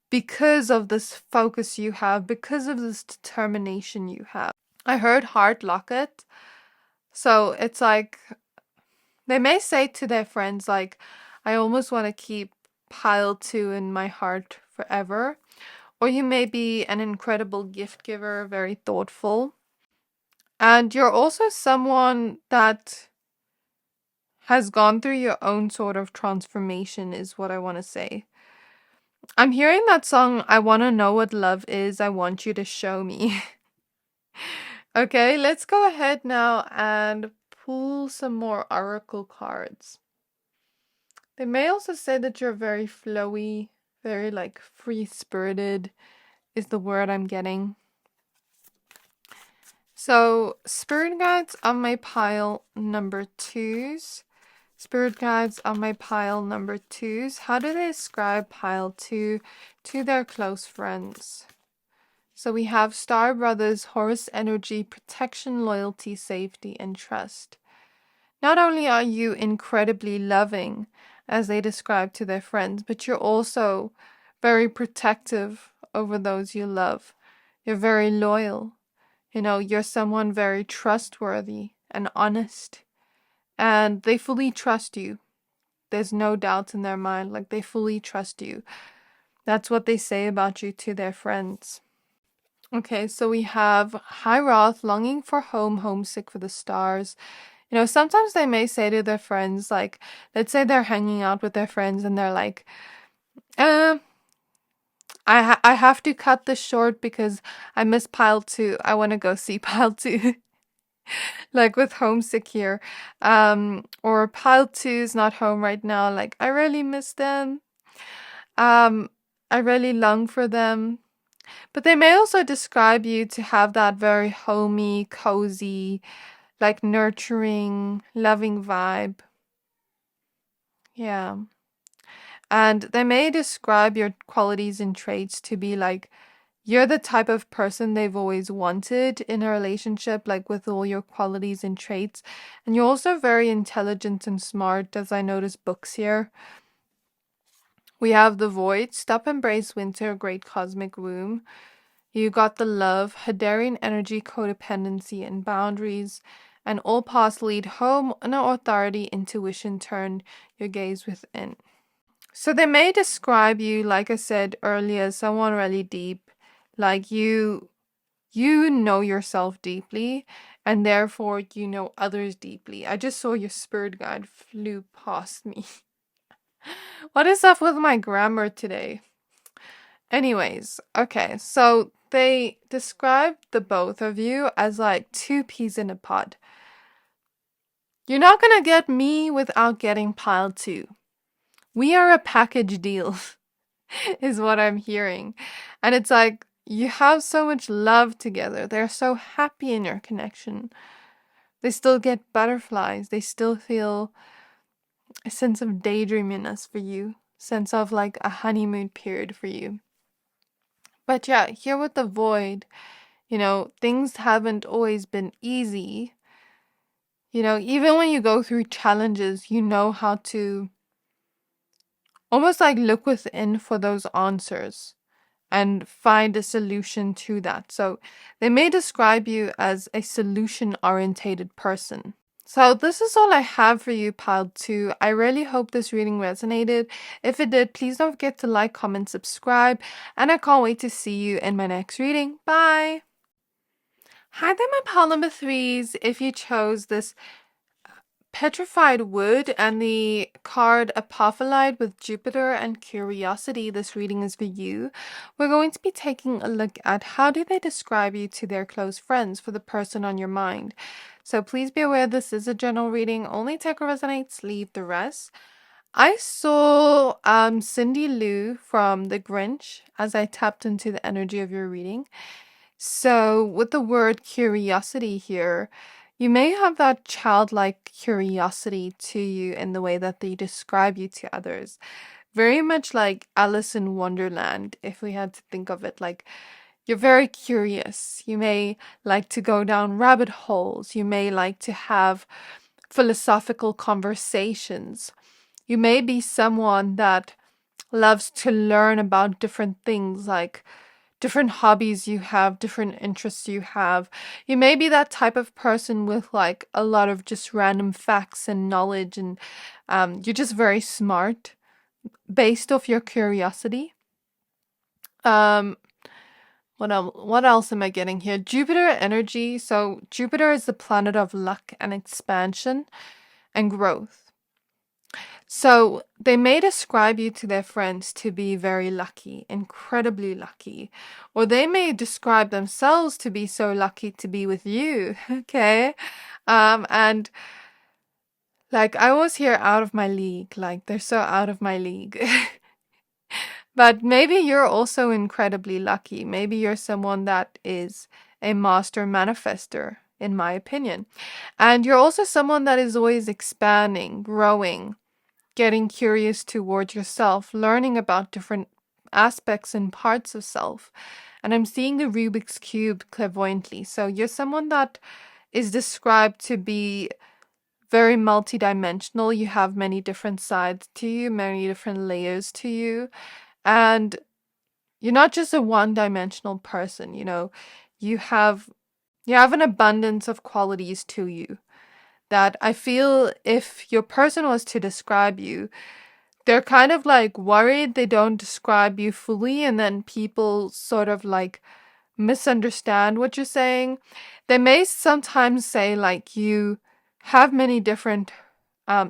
because of this focus you have, because of this determination you have. I heard heart locket. So it's like they may say to their friends, like, I almost want to keep pile 2 in my heart forever. Or you may be an incredible gift giver, very thoughtful. And you're also someone that has gone through your own sort of transformation, is what I want to say. I'm hearing that song, I Want to Know What Love Is, I Want You to Show Me. Okay, let's go ahead now and pull some more oracle cards. They may also say that you're very flowy, very like free-spirited is the word I'm getting. So, spirit guides on my pile number 2s. Spirit guides on my pile number 2s. How do they describe pile 2 to their close friends? So we have Star Brothers, Horus energy, protection, loyalty, safety, and trust. Not only are you incredibly loving, as they describe to their friends, but you're also very protective over those you love. You're very loyal. You're someone very trustworthy and honest. And they fully trust you. There's no doubt in their mind. Like, they fully trust you. That's what they say about you to their friends. Okay, so we have High Wrath, longing for home, homesick for the stars. Sometimes they may say to their friends, like, let's say they're hanging out with their friends and they're like, I have to cut this short because I miss pile 2. I want to go see pile 2. Like with homesick here. Or pile 2 is not home right now. Like, I really miss them. I really long for them. But they may also describe you to have that very homey, cozy, like nurturing, loving vibe. Yeah. And they may describe your qualities and traits to be like, you're the type of person they've always wanted in a relationship, like with all your qualities and traits. And you're also very intelligent and smart, as I notice books here. We have the Void, Stop Embrace Winter, Great Cosmic Womb. You got the Love, Hadarian Energy, Codependency, and Boundaries. And all paths lead home, no authority, intuition, turn your gaze within. So they may describe you, like I said earlier, someone really deep. Like you know yourself deeply, and therefore you know others deeply. I just saw your spirit guide flew past me. What is up with my grammar today? Anyways, okay, so they describe the both of you as like two peas in a pod. You're not gonna get me without getting pile two. We are a package deal, is what I'm hearing. And it's like, you have so much love together. They're so happy in your connection. They still get butterflies. They still feel a sense of daydreaminess for you, sense of like a honeymoon period for you. But yeah, here with the void, things haven't always been easy. Even when you go through challenges, you know how to almost like look within for those answers and find a solution to that. So they may describe you as a solution-orientated person. So this is all I have for you, pile 2. I really hope this reading resonated. If it did, please don't forget to like, comment, subscribe, and I can't wait to see you in my next reading. Bye! Hi there, my pile number 3s. If you chose this Petrified wood and the card Apophyllite with Jupiter and Curiosity, this reading is for you. We're going to be taking a look at how do they describe you to their close friends for the person on your mind. So please be aware this is a general reading. Only take what resonates, leave the rest. I saw Cindy Lou from The Grinch as I tapped into the energy of your reading. So with the word curiosity here, you may have that childlike curiosity to you in the way that they describe you to others. Very much like Alice in Wonderland, if we had to think of it. Like, you're very curious. You may like to go down rabbit holes. You may like to have philosophical conversations. You may be someone that loves to learn about different things, like different hobbies you have, different interests you have. You may be that type of person with like a lot of just random facts and knowledge, and you're just very smart based off your curiosity. What else am I getting here? Jupiter energy. So Jupiter is the planet of luck and expansion and growth. So they may describe you to their friends to be very lucky, incredibly lucky, or they may describe themselves to be so lucky to be with you. Okay. And like, I was here out of my league, like they're so out of my league. But maybe you're also incredibly lucky. Maybe you're someone that is a master manifester, in my opinion. And you're also someone that is always expanding, growing, getting curious towards yourself, learning about different aspects and parts of self. And I'm seeing the Rubik's Cube clairvoyantly. So you're someone that is described to be very multidimensional. You have many different sides to you, many different layers to you. And you're not just a one-dimensional person, you have an abundance of qualities to you that I feel if your person was to describe you, they're kind of like worried they don't describe you fully, and then people sort of like misunderstand what you're saying. They may sometimes say like you have many different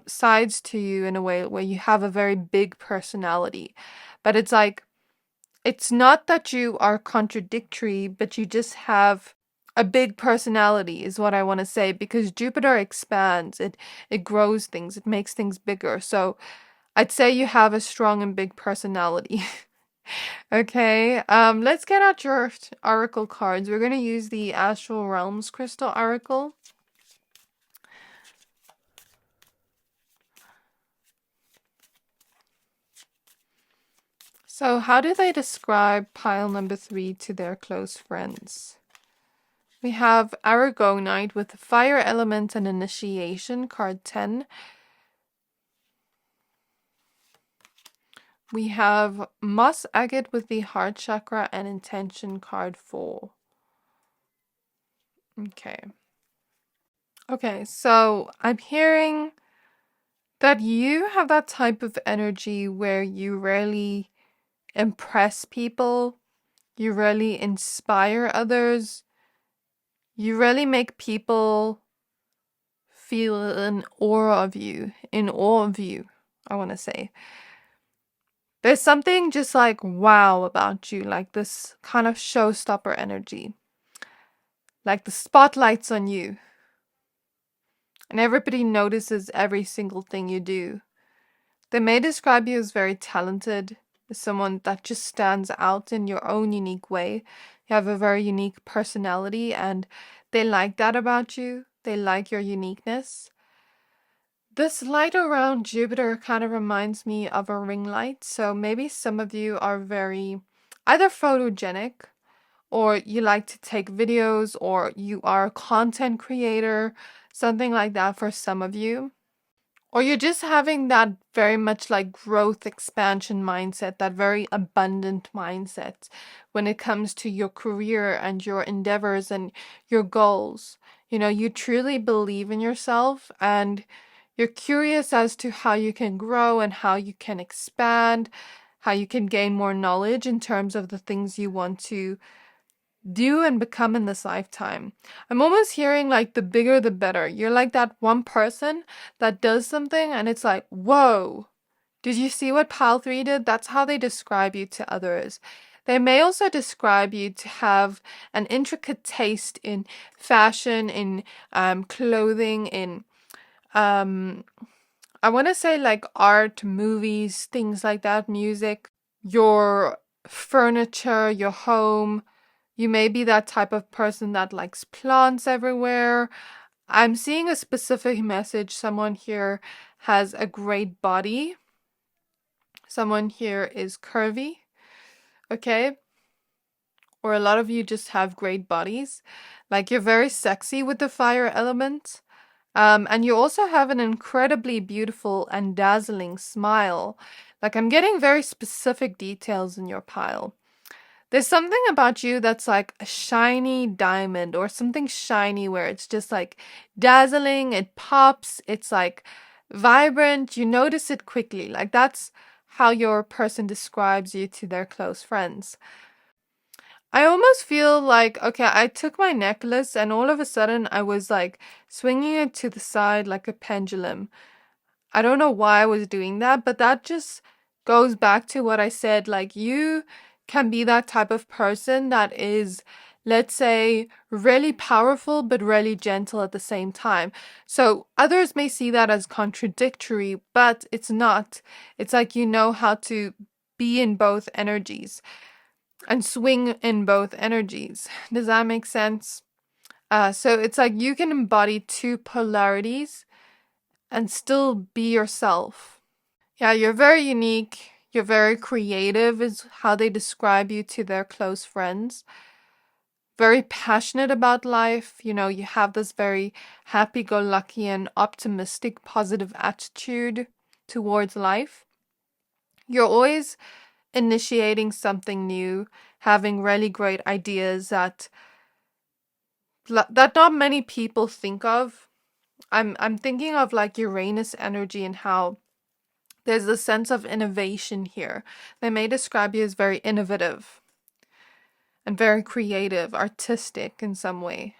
sides to you in a way where you have a very big personality, but it's like, it's not that you are contradictory, but you just have a big personality is what I want to say, because Jupiter expands, it grows things, it makes things bigger. So I'd say you have a strong and big personality. Okay, let's get out your oracle cards. We're going to use the Astral Realms Crystal Oracle. So how do they describe pile number 3 to their close friends? We have Aragonite with Fire Element and Initiation, card 10. We have Moss Agate with the Heart Chakra and Intention, card 4. Okay, so I'm hearing that you have that type of energy where you rarely impress people, you rarely inspire others, you really make people feel in awe of you, I want to say. There's something just like wow about you, like this kind of showstopper energy. Like the spotlight's on you, and everybody notices every single thing you do. They may describe you as very talented, as someone that just stands out in your own unique way. You have a very unique personality, and they like that about you. They like your uniqueness. This light around Jupiter kind of reminds me of a ring light. So maybe some of you are very either photogenic, or you like to take videos, or you are a content creator, something like that for some of you. Or you're just having that very much like growth expansion mindset, that very abundant mindset when it comes to your career and your endeavors and your goals. You know, you truly believe in yourself, and you're curious as to how you can grow and how you can expand, how you can gain more knowledge in terms of the things you want to do and become in this lifetime. I'm almost hearing like the bigger the better. You're like that one person that does something and it's like, whoa, did you see what Pile 3 did? That's how they describe you to others. They may also describe you to have an intricate taste in fashion, in clothing, in I want to say like art, movies, things like that, music, your furniture, your home. You may be that type of person that likes plants everywhere. I'm seeing a specific message. Someone here has a great body. Someone here is curvy. Okay. Or a lot of you just have great bodies. Like you're very sexy with the fire element. And you also have an incredibly beautiful and dazzling smile. Like I'm getting very specific details in your pile. There's something about you that's like a shiny diamond or something shiny where it's just like dazzling, it pops, it's like vibrant, you notice it quickly. Like that's how your person describes you to their close friends. I almost feel like, okay, I took my necklace and all of a sudden I was like swinging it to the side like a pendulum. I don't know why I was doing that, but that just goes back to what I said. Like, you can be that type of person that is, let's say, really powerful, but really gentle at the same time. So others may see that as contradictory, but it's not. It's like you know how to be in both energies and swing in both energies. Does that make sense? So it's like you can embody two polarities and still be yourself. Yeah, you're very unique. You're very creative, is how they describe you to their close friends. Very passionate about life. You know, you have this very happy go lucky and optimistic, positive attitude towards life. You're always initiating something new, having really great ideas that not many people think of. I'm thinking of like Uranus energy and how there's a sense of innovation here. They may describe you as very innovative and very creative, artistic in some way.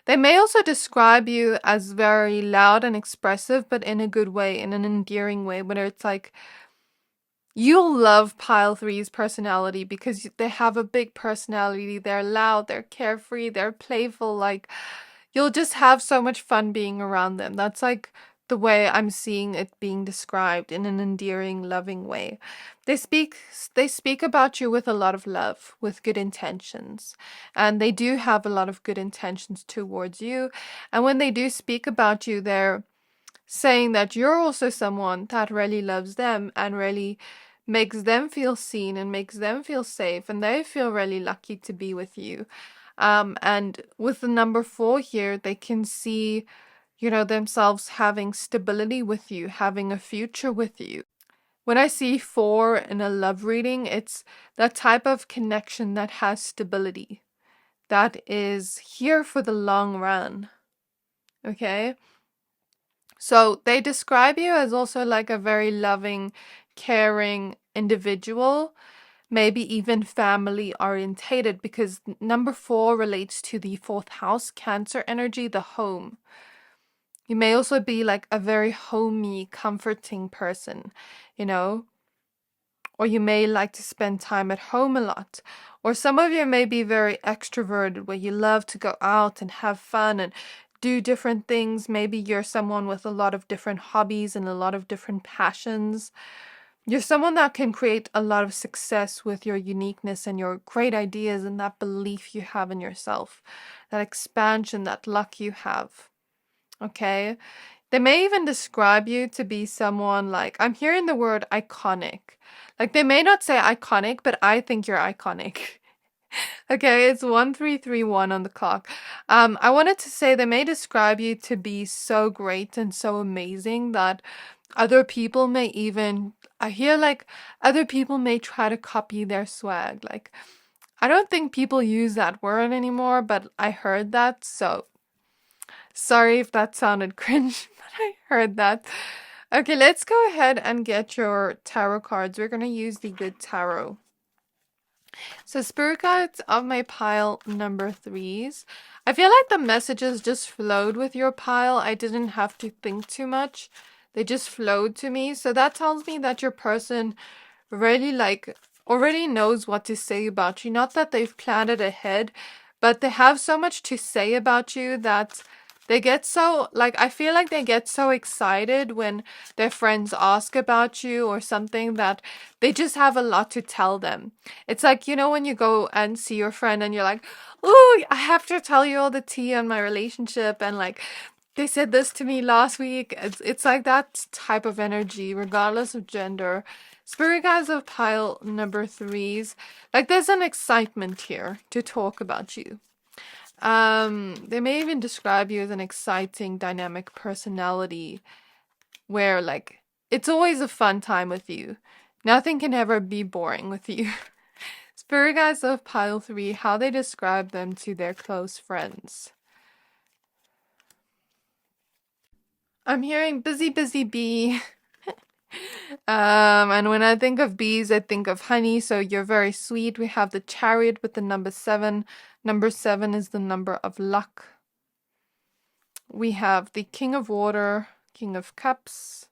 They may also describe you as very loud and expressive, but in a good way, in an endearing way, where it's like you'll love Pile Three's personality because they have a big personality. They're loud, they're carefree, they're playful. Like, you'll just have so much fun being around them. That's like the way I'm seeing it being described, in an endearing, loving way. They speak about you with a lot of love, with good intentions. And they do have a lot of good intentions towards you. And when they do speak about you, they're saying that you're also someone that really loves them and really makes them feel seen and makes them feel safe, and they feel really lucky to be with you. And with the number 4 here, they can see, you know, themselves having stability with you, having a future with you. When I see 4 in a love reading, it's that type of connection that has stability, that is here for the long run. Okay? So they describe you as also like a very loving, caring individual, maybe even family orientated, because number 4 relates to the 4th house, Cancer energy, the home. You may also be like a very homey, comforting person, you know, or you may like to spend time at home a lot. Or some of you may be very extroverted, where you love to go out and have fun and do different things. Maybe you're someone with a lot of different hobbies and a lot of different passions. You're someone that can create a lot of success with your uniqueness and your great ideas and that belief you have in yourself, that expansion, that luck you have. Okay? They may even describe you to be someone like, I'm hearing the word iconic. Like, they may not say iconic, but I think you're iconic. Okay, it's 1331 on the clock. I wanted to say they may describe you to be so great and so amazing that other people may even, I hear like other people may try to copy their swag. Like, I don't think people use that word anymore, but I heard that, so sorry if that sounded cringe, but I heard that. Okay, let's go ahead and get your tarot cards. We're going to use the Good Tarot. So spirit guides of my pile number 3s. I feel like the messages just flowed with your pile. I didn't have to think too much. They just flowed to me. So that tells me that your person really already knows what to say about you. Not that they've planned it ahead, but they have so much to say about you that they get so, I feel like they get so excited when their friends ask about you or something that they just have a lot to tell them. It's like, when you go and see your friend and you're like, oh, I have to tell you all the tea on my relationship, and they said this to me last week. It's like that type of energy, regardless of gender. Spirit guides of pile number 3s. There's an excitement here to talk about you. They may even describe you as an exciting, dynamic personality where, it's always a fun time with you. Nothing can ever be boring with you. Spirit guides of pile 3, how they describe them to their close friends. I'm hearing busy, busy bee. And when I think of bees, I think of honey, so you're very sweet. We have the Chariot with the number 7. Number 7 is the number of luck. We have the King of Water, King of Cups,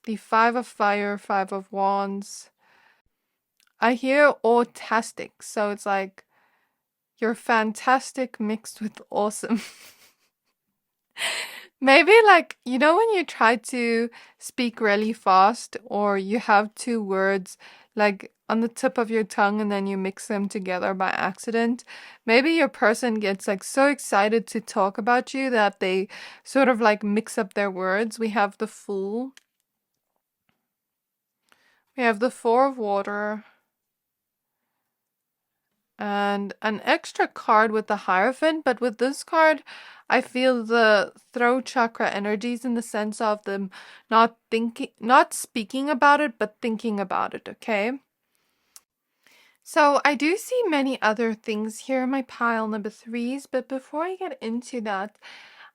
the 5 of Fire, 5 of Wands. I hear autastic, so it's like you're fantastic mixed with awesome. Maybe when you try to speak really fast, or you have 2 words on the tip of your tongue and then you mix them together by accident. Maybe your person gets so excited to talk about you that they sort of mix up their words. We have the Fool. We have the 4 of Water. And an extra card with the Hierophant, but with this card, I feel the throat chakra energies in the sense of them not speaking about it, but thinking about it, okay? So I do see many other things here in my pile number 3s, but before I get into that,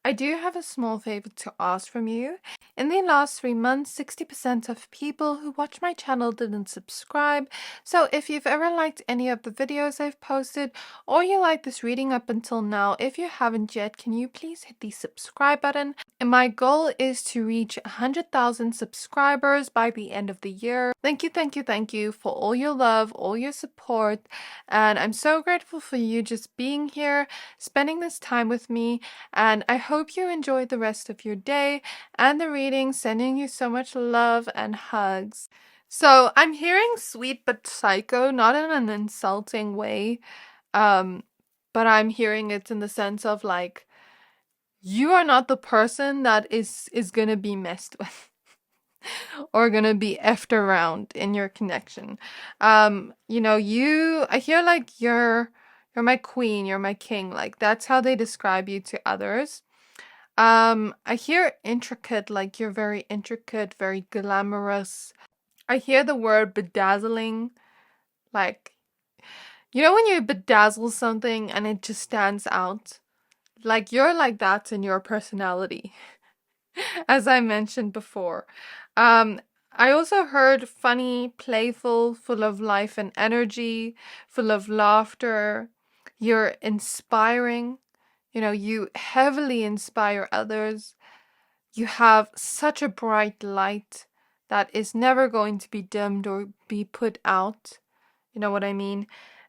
I do have a small favor to ask from you. In the last 3 months, 60% of people who watch my channel didn't subscribe. So if you've ever liked any of the videos I've posted, or you like this reading up until now, if you haven't yet, can you please hit the subscribe button? And my goal is to reach 100,000 subscribers by the end of the year. Thank you for all your love, all your support. And I'm so grateful for you just being here, spending this time with me. And I hope you enjoyed the rest of your day and the reading, sending you so much love and hugs. So I'm hearing sweet but psycho, not in an insulting way, but I'm hearing it in the sense of you are not the person that is gonna be messed with or gonna be effed around in your connection. I hear you're my queen, you're my king. That's how they describe you to others. I hear intricate, you're very intricate, very glamorous. I hear the word bedazzling, when you bedazzle something and it just stands out. You're like that in your personality, as I mentioned before. I also heard funny, playful, full of life and energy, full of laughter. You're inspiring. You heavily inspire others. You have such a bright light that is never going to be dimmed or be put out. You know what I mean?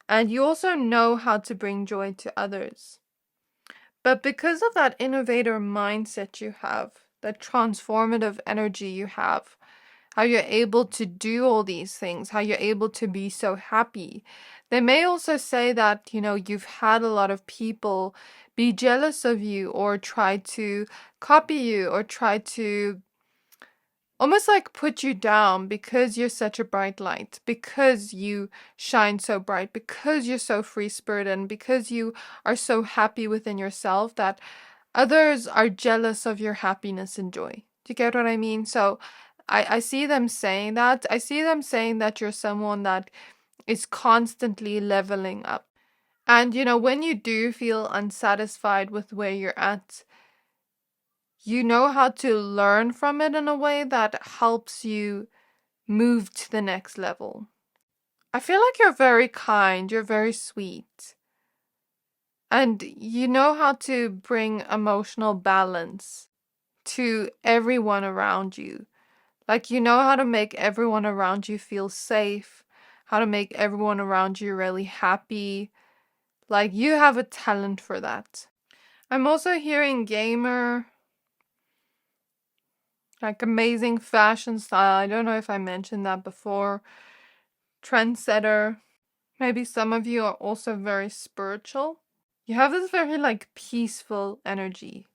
And you also know how to bring joy to others. But because of that innovator mindset you have, that transformative energy you have, how you're able to do all these things, how you're able to be so happy. They may also say that, you've had a lot of people be jealous of you or try to copy you or try to almost like put you down because you're such a bright light, because you shine so bright, because you're so free spirited, and because you are so happy within yourself that others are jealous of your happiness and joy. Do you get what I mean? So I see them saying that. I see them saying that you're someone that is constantly leveling up. And, when you do feel unsatisfied with where you're at, you know how to learn from it in a way that helps you move to the next level. I feel like you're very kind, you're very sweet, and you know how to bring emotional balance to everyone around you. Like, you know how to make everyone around you feel safe, how to make everyone around you really happy. Like, you have a talent for that. I'm also hearing gamer, like amazing fashion style. I don't know if I mentioned that before. Trendsetter. Maybe some of you are also very spiritual. You have this very like peaceful energy.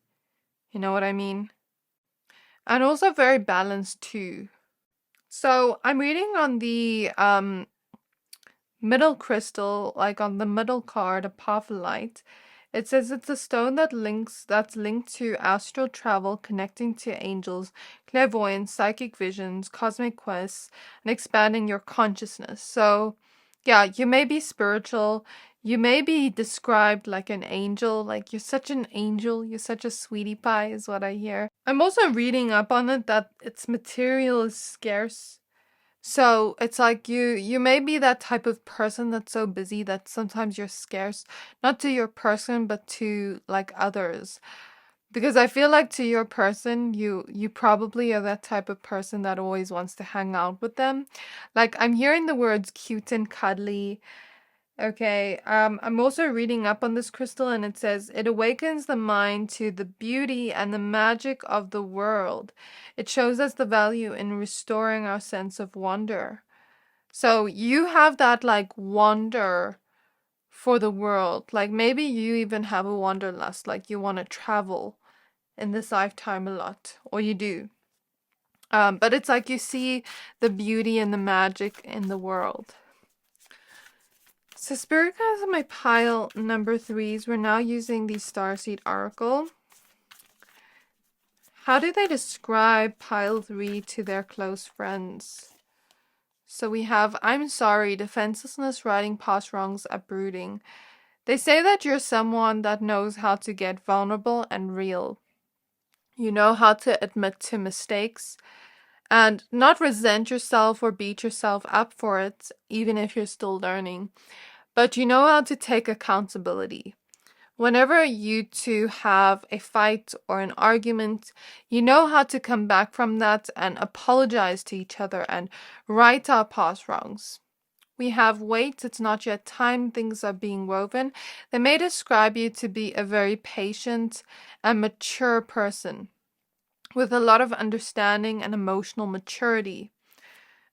You know what I mean? And also very balanced too. So I'm reading on the middle crystal, like on the middle card, apophyllite. It says it's a stone that's linked to astral travel, connecting to angels, clairvoyance, psychic visions, cosmic quests, and expanding your consciousness. So, yeah, you may be spiritual. You may be described like an angel, like you're such an angel, you're such a sweetie pie, is what I hear. I'm also reading up on it that its material is scarce. So it's like you may be that type of person that's so busy that sometimes you're scarce, not to your person, but to like others. Because I feel like to your person, you probably are that type of person that always wants to hang out with them. Like I'm hearing the words cute and cuddly. Okay, I'm also reading up on this crystal and it says it awakens the mind to the beauty and the magic of the world. It shows us the value in restoring our sense of wonder. So you have that like wonder for the world. Like maybe you even have a wanderlust, like you want to travel in this lifetime a lot, or you do. But it's like you see the beauty and the magic in the world. So Spirit Guides on my pile number 3s. We're now using the Starseed Oracle. How do they describe pile 3 to their close friends? So we have, I'm sorry, defenselessness, riding past wrongs, uprooting. They say that you're someone that knows how to get vulnerable and real. You know how to admit to mistakes and not resent yourself or beat yourself up for it, even if you're still learning. But you know how to take accountability. Whenever you two have a fight or an argument, you know how to come back from that and apologize to each other and right our past wrongs. We have wait, it's not yet time, things are being woven. They may describe you to be a very patient and mature person with a lot of understanding and emotional maturity.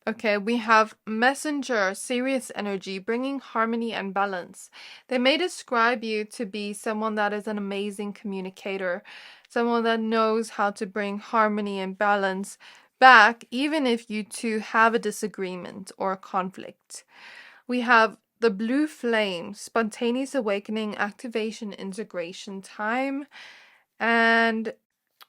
Okay, we have messenger, serious energy, bringing harmony and balance. They may describe you to be someone that is an amazing communicator, someone that knows how to bring harmony and balance back, even if you two have a disagreement or a conflict. We have the blue flame, spontaneous awakening, activation, integration time, and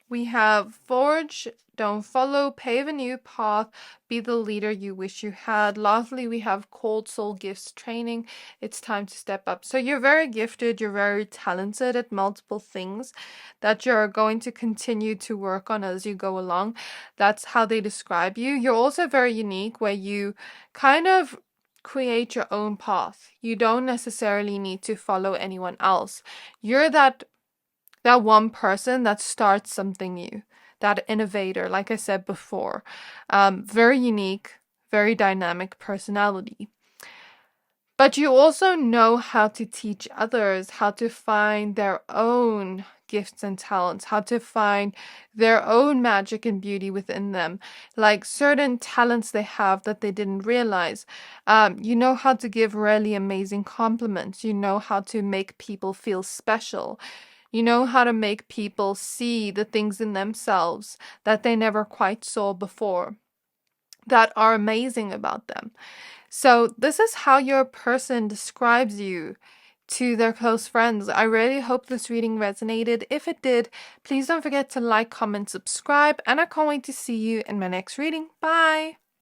we have forge, don't follow, pave a new path, be the leader you wish you had. Lastly, we have cold soul gifts training. It's time to step up. So you're very gifted, you're very talented at multiple things that you're going to continue to work on as you go along. That's how they describe you. You're also very unique where you kind of create your own path. You don't necessarily need to follow anyone else. You're that one person that starts something new, that innovator, like I said before. Very unique, very dynamic personality. But you also know how to teach others how to find their own gifts and talents, how to find their own magic and beauty within them, like certain talents they have that they didn't realize. You know how to give really amazing compliments. You know how to make people feel special. You know how to make people see the things in themselves that they never quite saw before, that are amazing about them. So this is how your person describes you to their close friends. I really hope this reading resonated. If it did, please don't forget to like, comment, subscribe, and I can't wait to see you in my next reading. Bye!